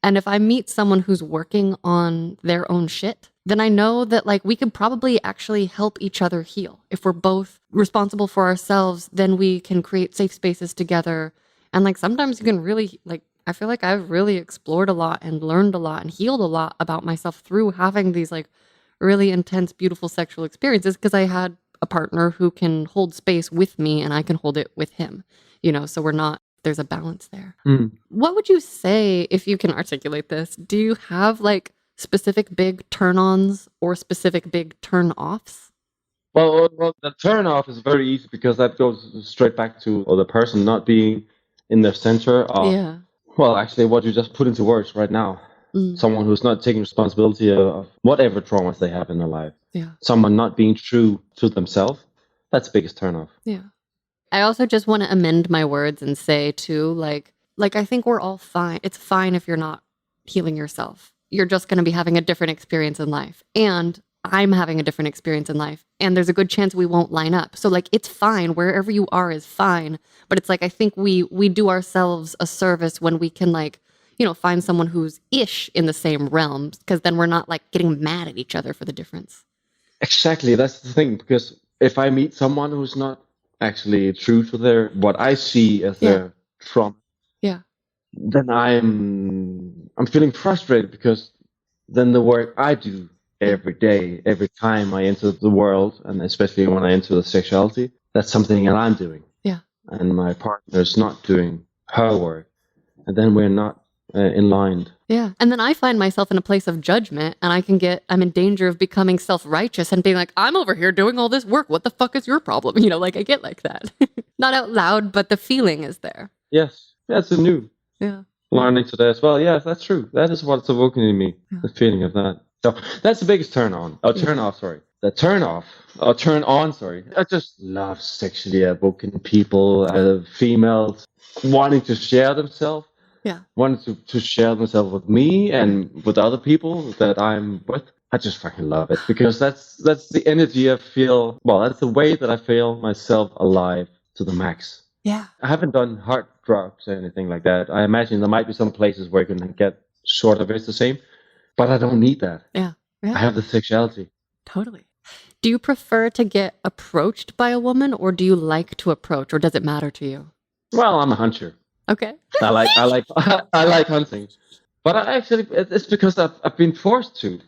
And if I meet someone who's working on their own shit, then I know that like we could probably actually help each other heal. If we're both responsible for ourselves, then we can create safe spaces together. And like sometimes you can really like, I feel like I've really explored a lot and learned a lot and healed a lot about myself through having these like really intense, beautiful sexual experiences, because I had a partner who can hold space with me and I can hold it with him, so there's a balance there. What would you say, if you can articulate this, do you have like specific big turn-ons or specific big turn-offs? Well, the turn-off is very easy because that goes straight back to the person not being in the center of, well, actually what you just put into words right now. Someone who's not taking responsibility of whatever traumas they have in their life. Yeah. Someone not being true to themselves. That's the biggest turnoff. Yeah. I also just want to amend my words and say too, like I think we're all fine. It's fine if you're not healing yourself. You're just going to be having a different experience in life. And I'm having a different experience in life. And there's a good chance we won't line up. So like, it's fine. Wherever you are is fine. But it's like, I think we do ourselves a service when we can like, find someone who's ish in the same realm, because then we're not like getting mad at each other for the difference. Exactly, that's the thing. Because if I meet someone who's not actually true to what I see as their trauma, then I'm feeling frustrated, because then the work I do every day, every time I enter the world, and especially when I enter the sexuality, that's something that I'm doing. Yeah. And my partner's not doing her work. And then we're not in line. Yeah. And then I find myself in a place of judgment, and I'm in danger of becoming self-righteous and being like, I'm over here doing all this work. What the fuck is your problem? Like I get like that. Not out loud, but the feeling is there. Yes. That's a new. Yeah. Learning today as well. Yes, that's true. That is what's awoken in me, the feeling of that. So that's the biggest turn on. Oh, turn off, sorry. The turn off. Oh, turn on, sorry. I just love sexually awoken people, females wanting to share themselves. Yeah. Wanting to share themselves with me and with other people that I'm with. I just fucking love it, because that's the energy I feel. Well, that's the way that I feel myself alive to the max. Yeah. I haven't done hard drugs or anything like that. I imagine there might be some places where you can get sort of it's the same, but I don't need that. Yeah. I have the sexuality. Totally. Do you prefer to get approached by a woman, or do you like to approach, or does it matter to you? Well, I'm a hunter. Okay. I like hunting, but it's because I've been forced to.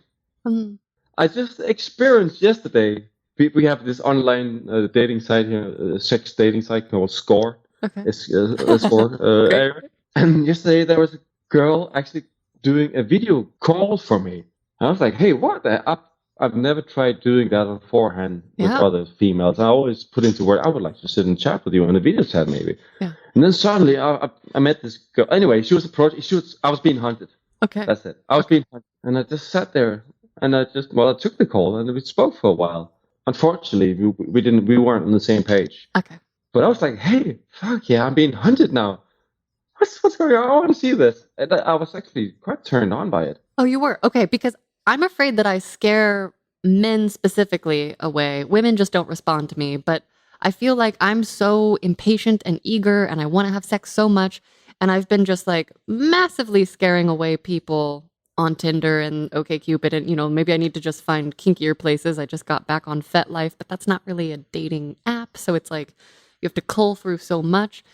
I just experienced yesterday. We have this online dating site here, sex dating site called Score. Okay. It's Score area. And yesterday there was a girl actually doing a video call for me. I was like, hey, what? I've never tried doing that beforehand with other females. I always put into word, I would like to sit and chat with you on a video chat maybe. Yeah. And then suddenly I met this girl. Anyway, she was approaching. I was being hunted. Okay. That's it. I was being hunted. And I just sat there and I took the call and we spoke for a while. Unfortunately, we weren't on the same page. Okay. But I was like, hey, fuck yeah, I'm being hunted now. What's going on? I want to see this. And I was actually quite turned on by it. Oh, you were? Okay, because I'm afraid that I scare men specifically away. Women just don't respond to me, but I feel like I'm so impatient and eager and I want to have sex so much. And I've been just like massively scaring away people on Tinder and OkCupid. And, maybe I need to just find kinkier places. I just got back on FetLife, but that's not really a dating app. So it's like you have to cull through so much.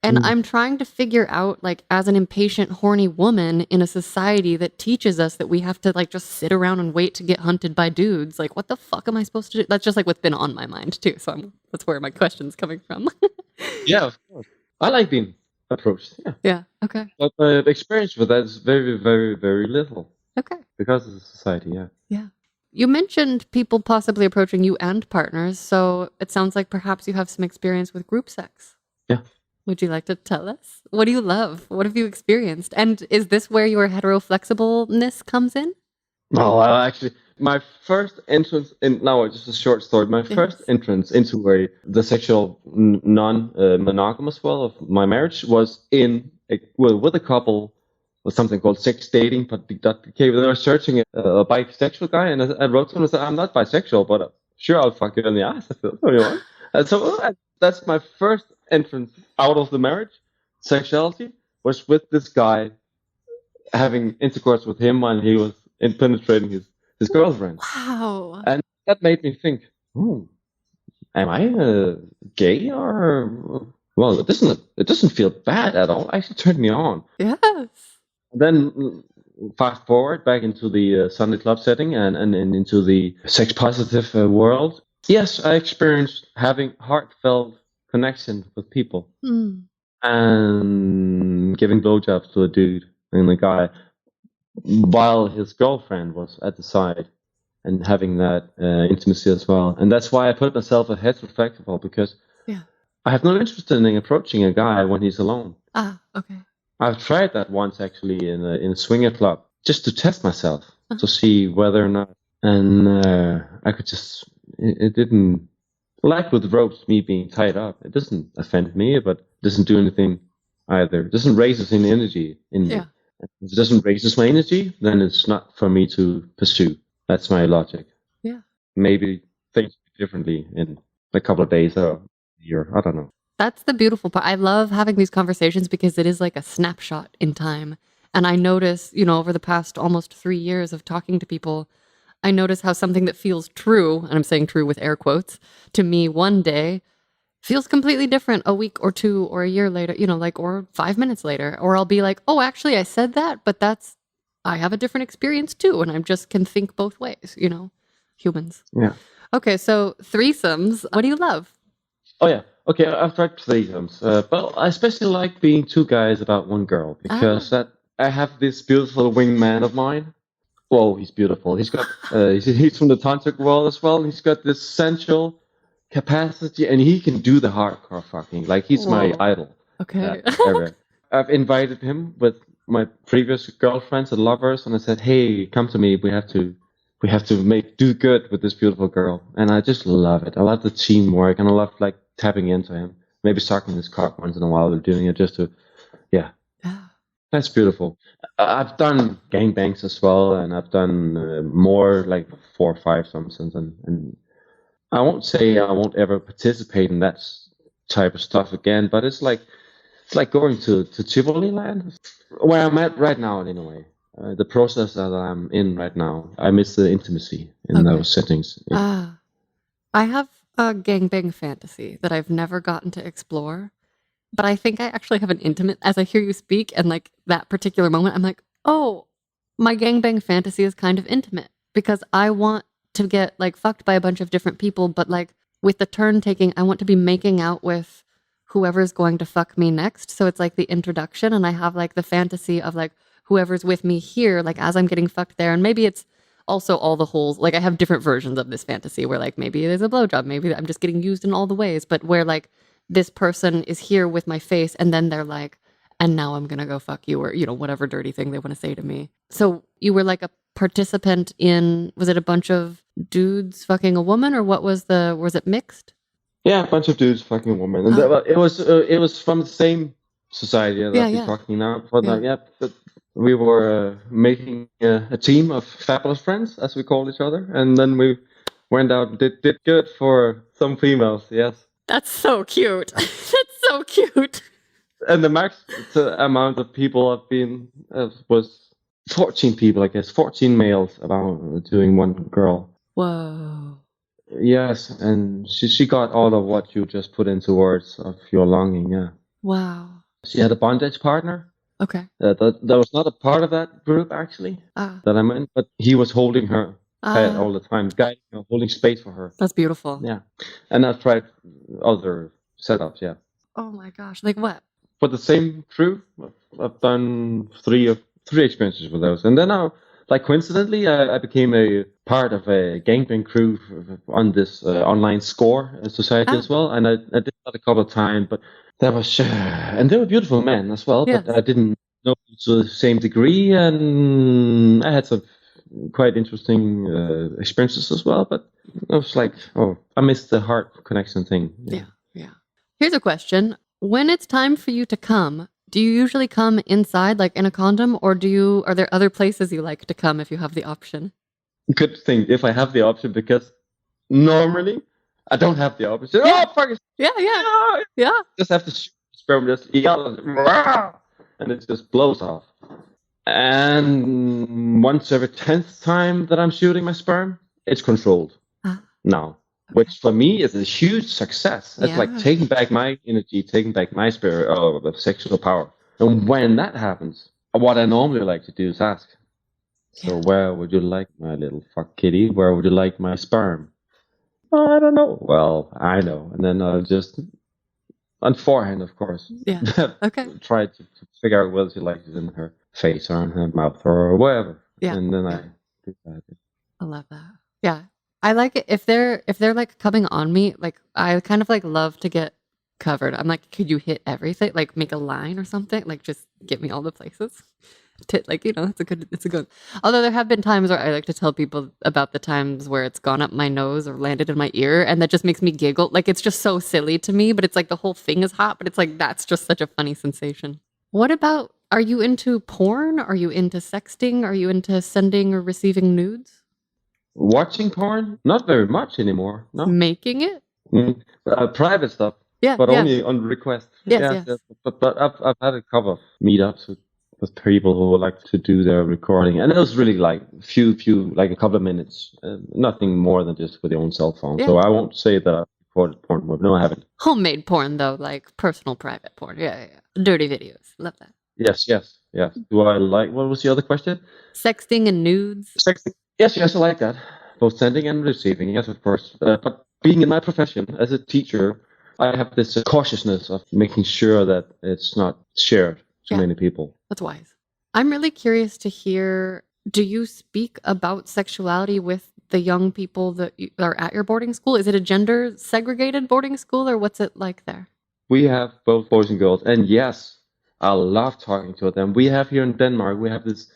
And I'm trying to figure out, like, as an impatient, horny woman in a society that teaches us that we have to, like, just sit around and wait to get hunted by dudes. Like, what the fuck am I supposed to do? That's just, like, what's been on my mind, too. So that's where my question's coming from. Yeah, of course. I like being approached. Yeah. Yeah. Okay. But my experience with that is very, very, very little. Okay. Because of the society, yeah. Yeah. You mentioned people possibly approaching you and partners. So it sounds like perhaps you have some experience with group sex. Yeah. Would you like to tell us? What do you love? What have you experienced? And is this where your hetero-flexibleness comes in? Well, actually, my first entrance just a short story. My first entrance into the sexual non-monogamous world of my marriage was with a couple with something called sex dating. But they were searching a bisexual guy, and I wrote to him and said, I'm not bisexual, but sure, I'll fuck you in the ass if you want. And so that's my first entrance out of the marriage. Sexuality was with this guy, having intercourse with him when he was penetrating his girlfriend. Wow. And that made me think, am I gay or... Well, it doesn't feel bad at all. It actually turned me on. Yes. Then fast forward back into the Sunday club setting and into the sex positive world. Yes, I experienced having heartfelt connection with people and giving blowjobs to a dude and a guy while his girlfriend was at the side and having that intimacy as well. And that's why I put myself a heteroflexible, because I have no interest in approaching a guy when he's alone. Ah, okay. I've tried that once actually in a swinger club just to test myself to see whether or not, and I could just, it didn't, like with ropes, me being tied up, it doesn't offend me, but it doesn't do anything either. It doesn't raise any energy in me. If it doesn't raise my energy, then it's not for me to pursue. That's my logic. Yeah. Maybe things differently in a couple of days or a year. I don't know. That's the beautiful part. I love having these conversations because it is like a snapshot in time. And I notice, over the past almost 3 years of talking to people, I notice how something that feels true, and I'm saying true with air quotes, to me one day feels completely different a week or two or a year later, or 5 minutes later. Or I'll be like, oh, actually, I said that, but I have a different experience too. And I just can think both ways, humans. Yeah. Okay, so threesomes, what do you love? Oh, yeah. Okay, I've tried threesomes, but I especially like being two guys about one girl because I have this beautiful wingman of mine. Whoa, he's beautiful. He's got he's from the tantric world as well. He's got this sensual capacity, and he can do the hardcore fucking. Like he's my idol. Okay. Ever. I've invited him with my previous girlfriends and lovers, and I said, "Hey, come to me. We have to do good with this beautiful girl." And I just love it. I love the teamwork, and I love like tapping into him. Maybe sucking his cock once in a while. They're doing it just to, yeah. That's beautiful. I've done gangbangs as well, and I've done more like 4 or 5 somethings, and I won't say I won't ever participate in that type of stuff again. But it's like going to Tivoli Land, where I'm at right now. Anyway, the process that I'm in right now, I miss the intimacy in those settings. I have a gangbang fantasy that I've never gotten to explore. But I think I actually have an intimate, as I hear you speak, and like that particular moment, I'm like, oh, my gangbang fantasy is kind of intimate because I want to get like fucked by a bunch of different people, but like with the turn taking, I want to be making out with whoever's going to fuck me next. So it's like the introduction, and I have like the fantasy of like whoever's with me here, like as I'm getting fucked there, and maybe it's also all the holes. Like I have different versions of this fantasy where like maybe there's a blowjob, maybe I'm just getting used in all the ways, but where like this person is here with my face, and then they're like, and now I'm going to go fuck you, or, whatever dirty thing they want to say to me. So you were like a participant in, was it a bunch of dudes fucking a woman, or was it mixed? Yeah, a bunch of dudes fucking a woman. And it was from the same society that we're talking now. But we were making a team of fabulous friends, as we call each other. And then we went out and did good for some females, yes. That's so cute. That's so cute. And the max amount of people I've been was 14 people, I guess. 14 males about doing one girl. Whoa. Yes, and she got all of what you just put into words of your longing, yeah. Wow. She had a bondage partner. Okay. That was not a part of that group, actually, that I'm in, but he was holding her head all the time, guiding her, holding space for her. That's beautiful. Yeah. And I've tried other setups, yeah. Oh my gosh, like what? For the same crew, I've done three experiences with those. And then like coincidentally, I became a part of a gangbang crew on this online score society as well. And I did that a couple of times, but that was, and they were beautiful men as well, but I didn't know to the same degree. And I had some quite interesting experiences as well, but I was like, oh, I missed the heart connection thing. Yeah. Here's a question. When it's time for you to come, do you usually come inside, like in a condom, or are there other places you like to come if you have the option? Good thing if I have the option, because normally I don't have the option. Yeah. Oh, fuck it. Yeah. Just have to shoot sperm, just yell, and it just blows off. And once every 10th time that I'm shooting my sperm, it's controlled now. Which for me is a huge success. It's like taking back my energy, taking back my spirit of sexual power. And when that happens, what I normally like to do is ask, so where would you like my little fuck kitty? Where would you like my sperm? Oh, I don't know. Well, I know. And then I'll just, on forehand, of course, try to figure out whether she likes it in her face or in her mouth or wherever. Yeah. And then I do that. I love that. Yeah. I like it if they're like coming on me, like I kind of like love to get covered. I'm like, could you hit everything? Like make a line or something? Like just get me all the places. Like, it's a good. Although there have been times where I like to tell people about the times where it's gone up my nose or landed in my ear, and that just makes me giggle. Like it's just so silly to me, but it's like the whole thing is hot, but it's like that's just such a funny sensation. What about, are you into porn? Are you into sexting? Are you into sending or receiving nudes? Watching porn? Not very much anymore. No. Making it? Private stuff. Yeah. But only on request. Yes. But I've had a couple of meetups with with people who would like to do their recording. And it was really like few, like a couple of minutes, nothing more than just with your own cell phone. Yeah. So I won't say that I recorded porn. No, I haven't. Homemade porn, though, like personal private porn. Yeah. Dirty videos. Love that. Yes. Do I like, what was the other question? Sexting and nudes. Sexting. Yes, I like that. Both sending and receiving, yes, of course. But being in my profession as a teacher, I have this cautiousness of making sure that it's not shared to many people. That's wise. I'm really curious to hear, do you speak about sexuality with the young people that are at your boarding school? Is it a gender segregated boarding school, or what's it like there? We have both boys and girls, and yes, I love talking to them. We have here in Denmark, we have this,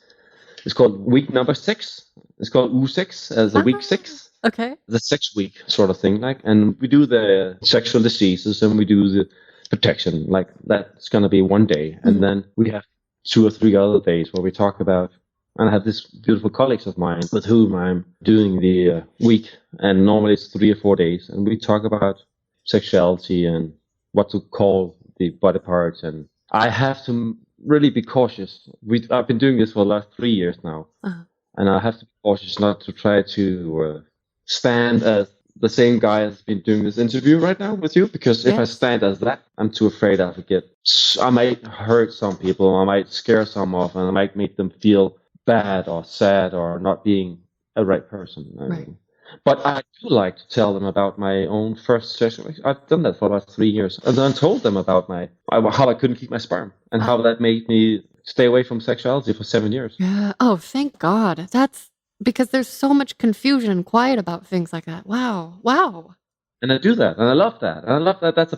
it's called week number 6. It's called U6 as a week 6. Okay. The 6 week sort of thing, like, and we do the sexual diseases and we do the protection, like that's going to be one day. And then we have 2 or 3 other days where we talk about, and I have this beautiful colleagues of mine with whom I'm doing the week, and normally it's 3 or 4 days, and we talk about sexuality and what to call the body parts. And I have to really be cautious. I've been doing this for the last 3 years now, and I have to be cautious not to try to stand as the same guy has been doing this interview right now with you, because if I stand as that, I'm too afraid I might hurt some people, I might scare some off, and I might make them feel bad or sad or not being a right person. Right. But I do like to tell them about my own first session. I've done that for about 3 years, and then told them about how I couldn't keep my sperm and how that made me stay away from sexuality for 7 years. Yeah. Oh, thank God. That's because there's so much confusion and quiet about things like that. Wow. And I do that, and I love that. And I love that that's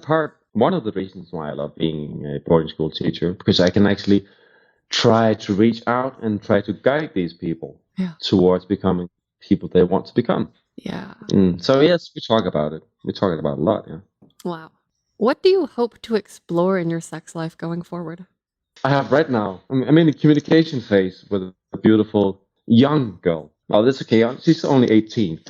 one of the reasons why I love being a boarding school teacher, because I can actually try to reach out and try to guide these people towards becoming people they want to become. Yeah. So yes, we talk about it. We talk about it a lot, yeah. Wow. What do you hope to explore in your sex life going forward? I have right now, I'm in the communication phase with a beautiful young girl. Oh, that's okay. She's only 18.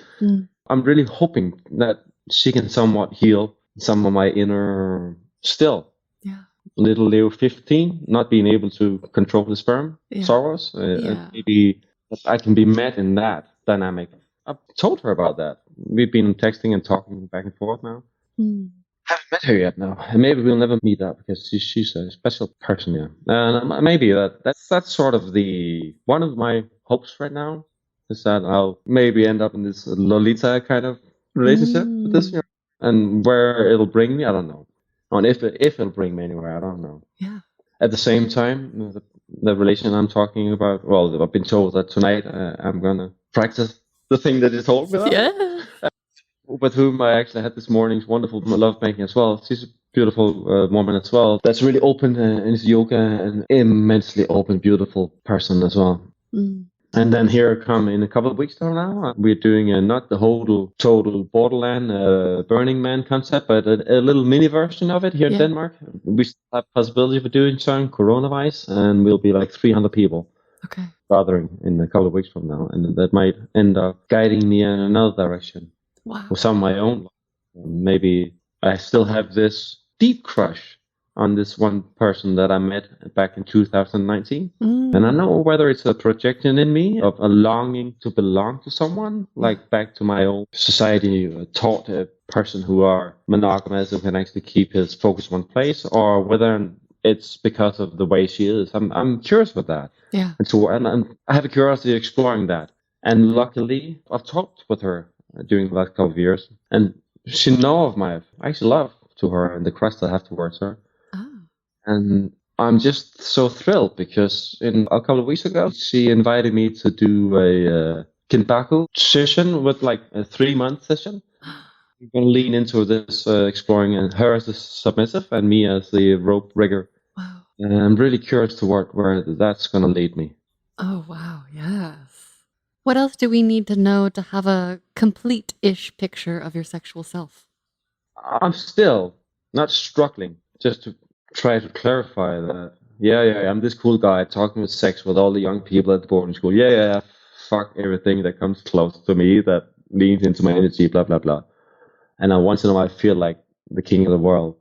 I'm really hoping that she can somewhat heal some of my inner still. Yeah. Little Leo 15, not being able to control the sperm sorrows. And maybe I can be met in that dynamic. I've told her about that. We've been texting and talking back and forth now. Haven't met her yet now, and maybe we'll never meet up because she's a special person, yeah. And maybe that's sort of one of my hopes right now, is that I'll maybe end up in this Lolita kind of relationship with this year, and where it'll bring me, I don't know. And if it'll bring me anywhere, I don't know. Yeah. At the same time, the relation I'm talking about, well, I've been told that tonight I'm gonna practice the thing that you told me about. Yeah. With whom I actually had this morning's wonderful lovemaking as well. She's a beautiful woman as well. That's really open into yoga, and immensely open, beautiful person as well. And then here come in a couple of weeks from now, we're doing not the whole total Borderland Burning Man concept, but a little mini version of it here in Denmark. We have possibility of doing some coronavirus, and we'll be like 300 people. Okay. Gathering in a couple of weeks from now, and that might end up guiding me in another direction. Wow. With some of my own life. Maybe I still have this deep crush on this one person that I met back in 2019. And I know whether it's a projection in me of a longing to belong to someone, like back to my old society taught a person who are monogamous and can actually keep his focus on one place, or whether it's because of the way she is. I'm curious with that. Yeah. And I have a curiosity exploring that. And luckily, I've talked with her during the last couple of years, and she knows of my actually love to her and the crush I have towards her. And I'm just so thrilled because a couple of weeks ago she invited me to do a Kinbaku session, with like a 3-month session. I'm going to lean into this exploring, and her as the submissive and me as the rope rigger. Wow. And I'm really curious to where that's going to lead me. Oh, wow. Yes. What else do we need to know to have a complete-ish picture of your sexual self? I'm still not struggling, just to try to clarify that. Yeah, I'm this cool guy talking with sex with all the young people at the boarding school. Yeah, fuck everything that comes close to me, that leans into my energy, blah, blah, blah. And once in a while I feel like the king of the world.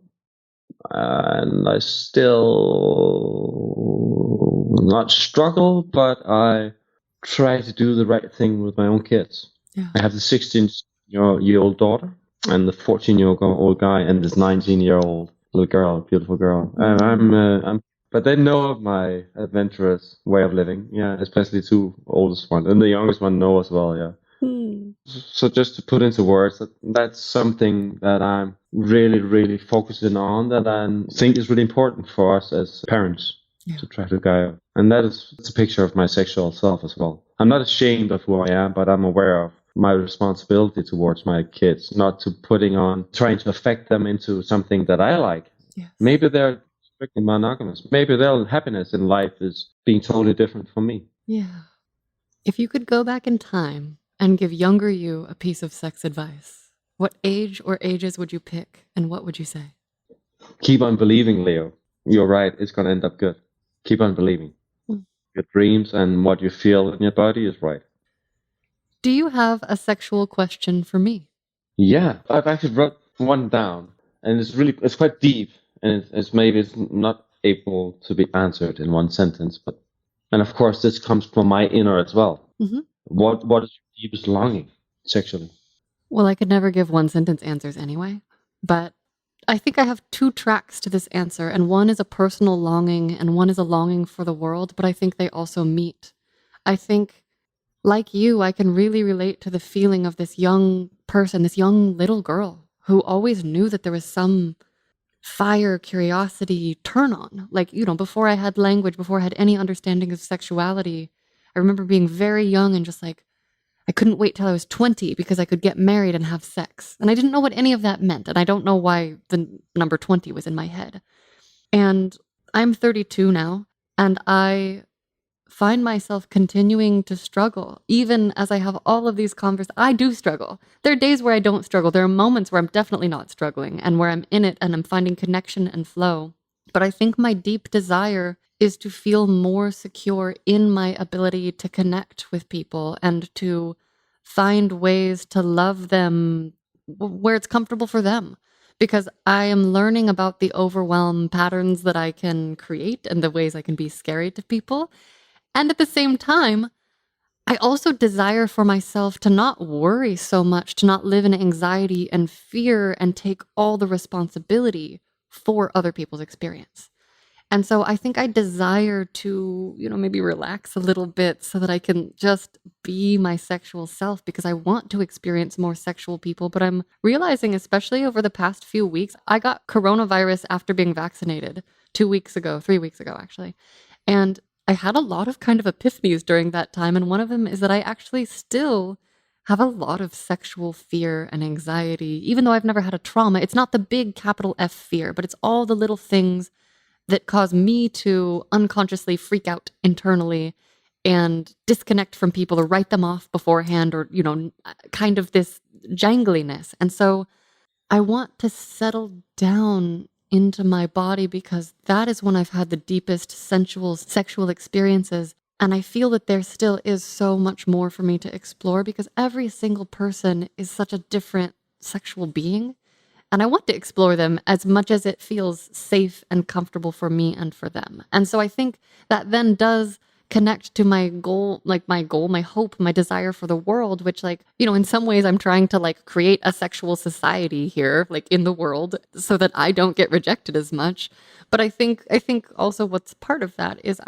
And I still not struggle, but I try to do the right thing with my own kids. Yeah. I have the 16-year-old daughter and the 14-year-old guy and this 19-year-old little girl, beautiful girl. And but they know of my adventurous way of living. Yeah, especially the two oldest ones, and the youngest one know as well. Yeah. So just to put into words, that's something that I'm really, really focusing on, that I think is really important for us as parents to try to guide. And it's a picture of my sexual self as well. I'm not ashamed of who I am, but I'm aware of my responsibility towards my kids, not to trying to affect them into something that I like. Yes. Maybe they're strictly monogamous. Maybe their happiness in life is being totally different from me. Yeah. If you could go back in time and give younger you a piece of sex advice, what age or ages would you pick, and what would you say? Keep on believing, Leo. You're right. It's going to end up good. Keep on believing. Your dreams and what you feel in your body is right. Do you have a sexual question for me? Yeah, I've actually wrote one down, and it's quite deep, and it's not able to be answered in one sentence, and of course this comes from my inner as well. Mm-hmm. What is your deepest longing sexually? Well, I could never give one sentence answers anyway, but I think I have two tracks to this answer, and one is a personal longing and one is a longing for the world, but I think they also meet. I think, like you, I can really relate to the feeling of this young person, this young little girl who always knew that there was some fire, curiosity, turn on. Like, before I had language, before I had any understanding of sexuality, I remember being very young and just like, I couldn't wait till I was 20 because I could get married and have sex. And I didn't know what any of that meant. And I don't know why the number 20 was in my head. And I'm 32 now, and I find myself continuing to struggle. Even as I have all of these conversations, I do struggle. There are days where I don't struggle. There are moments where I'm definitely not struggling and where I'm in it and I'm finding connection and flow. But I think my deep desire is to feel more secure in my ability to connect with people and to find ways to love them where it's comfortable for them. Because I am learning about the overwhelm patterns that I can create and the ways I can be scary to people. And at the same time, I also desire for myself to not worry so much, to not live in anxiety and fear and take all the responsibility for other people's experience. And so I think I desire to, maybe relax a little bit so that I can just be my sexual self, because I want to experience more sexual people. But I'm realizing, especially over the past few weeks, I got coronavirus after being vaccinated 3 weeks ago, actually. And I had a lot of kind of epiphanies during that time. And one of them is that I actually still have a lot of sexual fear and anxiety, even though I've never had a trauma. It's not the big capital F fear, but it's all the little things that cause me to unconsciously freak out internally and disconnect from people or write them off beforehand, or, kind of this jangliness. And so I want to settle down into my body, because that is when I've had the deepest sensual sexual experiences. And I feel that there still is so much more for me to explore, because every single person is such a different sexual being. And I want to explore them as much as it feels safe and comfortable for me and for them. And so I think that then does connect to my goal, my hope, my desire for the world, which, in some ways I'm trying to create a sexual society here, in the world, so that I don't get rejected as much. But I think also what's part of that is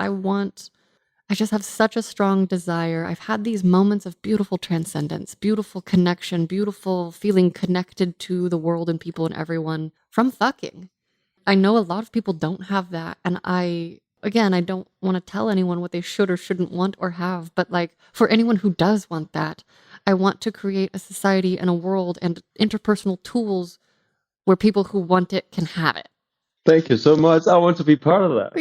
I just have such a strong desire. I've had these moments of beautiful transcendence, beautiful connection, beautiful feeling connected to the world and people and everyone from fucking. I know a lot of people don't have that. And I don't want to tell anyone what they should or shouldn't want or have. But for anyone who does want that, I want to create a society and a world and interpersonal tools where people who want it can have it. Thank you so much. I want to be part of that.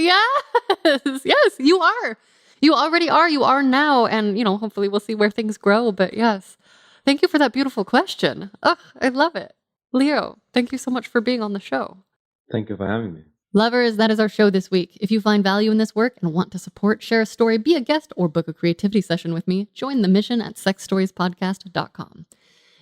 Yes, you are. You already are. You are now. And, hopefully we'll see where things grow. But yes, thank you for that beautiful question. Oh, I love it. Leo, thank you so much for being on the show. Thank you for having me. Lovers, that is our show this week. If you find value in this work and want to support, share a story, be a guest, or book a creativity session with me, join the mission at sexstoriespodcast.com.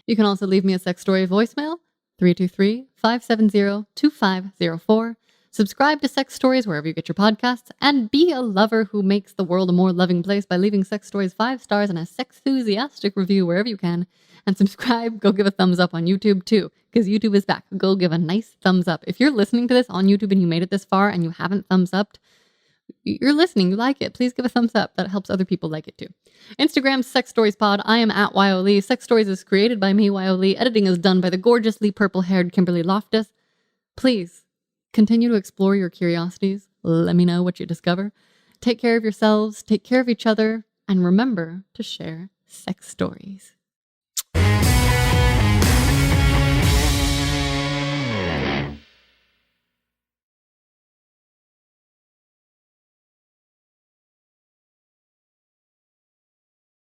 You can also leave me a sex story voicemail, 323-570-2504. Subscribe to Sex Stories wherever you get your podcasts, and be a lover who makes the world a more loving place by leaving Sex Stories 5 stars and a sex-enthusiastic review wherever you can. And subscribe, go give a thumbs up on YouTube too, because YouTube is back. Go give a nice thumbs up. If you're listening to this on YouTube and you made it this far and you haven't thumbs upped, you're listening, you like it, please give a thumbs up. That helps other people like it too. Instagram, Sex Stories Pod. I am at YOLE. Sex Stories is created by me, YOLE. Editing is done by the gorgeously purple-haired Kimberly Loftus. Please continue to explore your curiosities. Let me know what you discover. Take care of yourselves, take care of each other, and remember to share sex stories.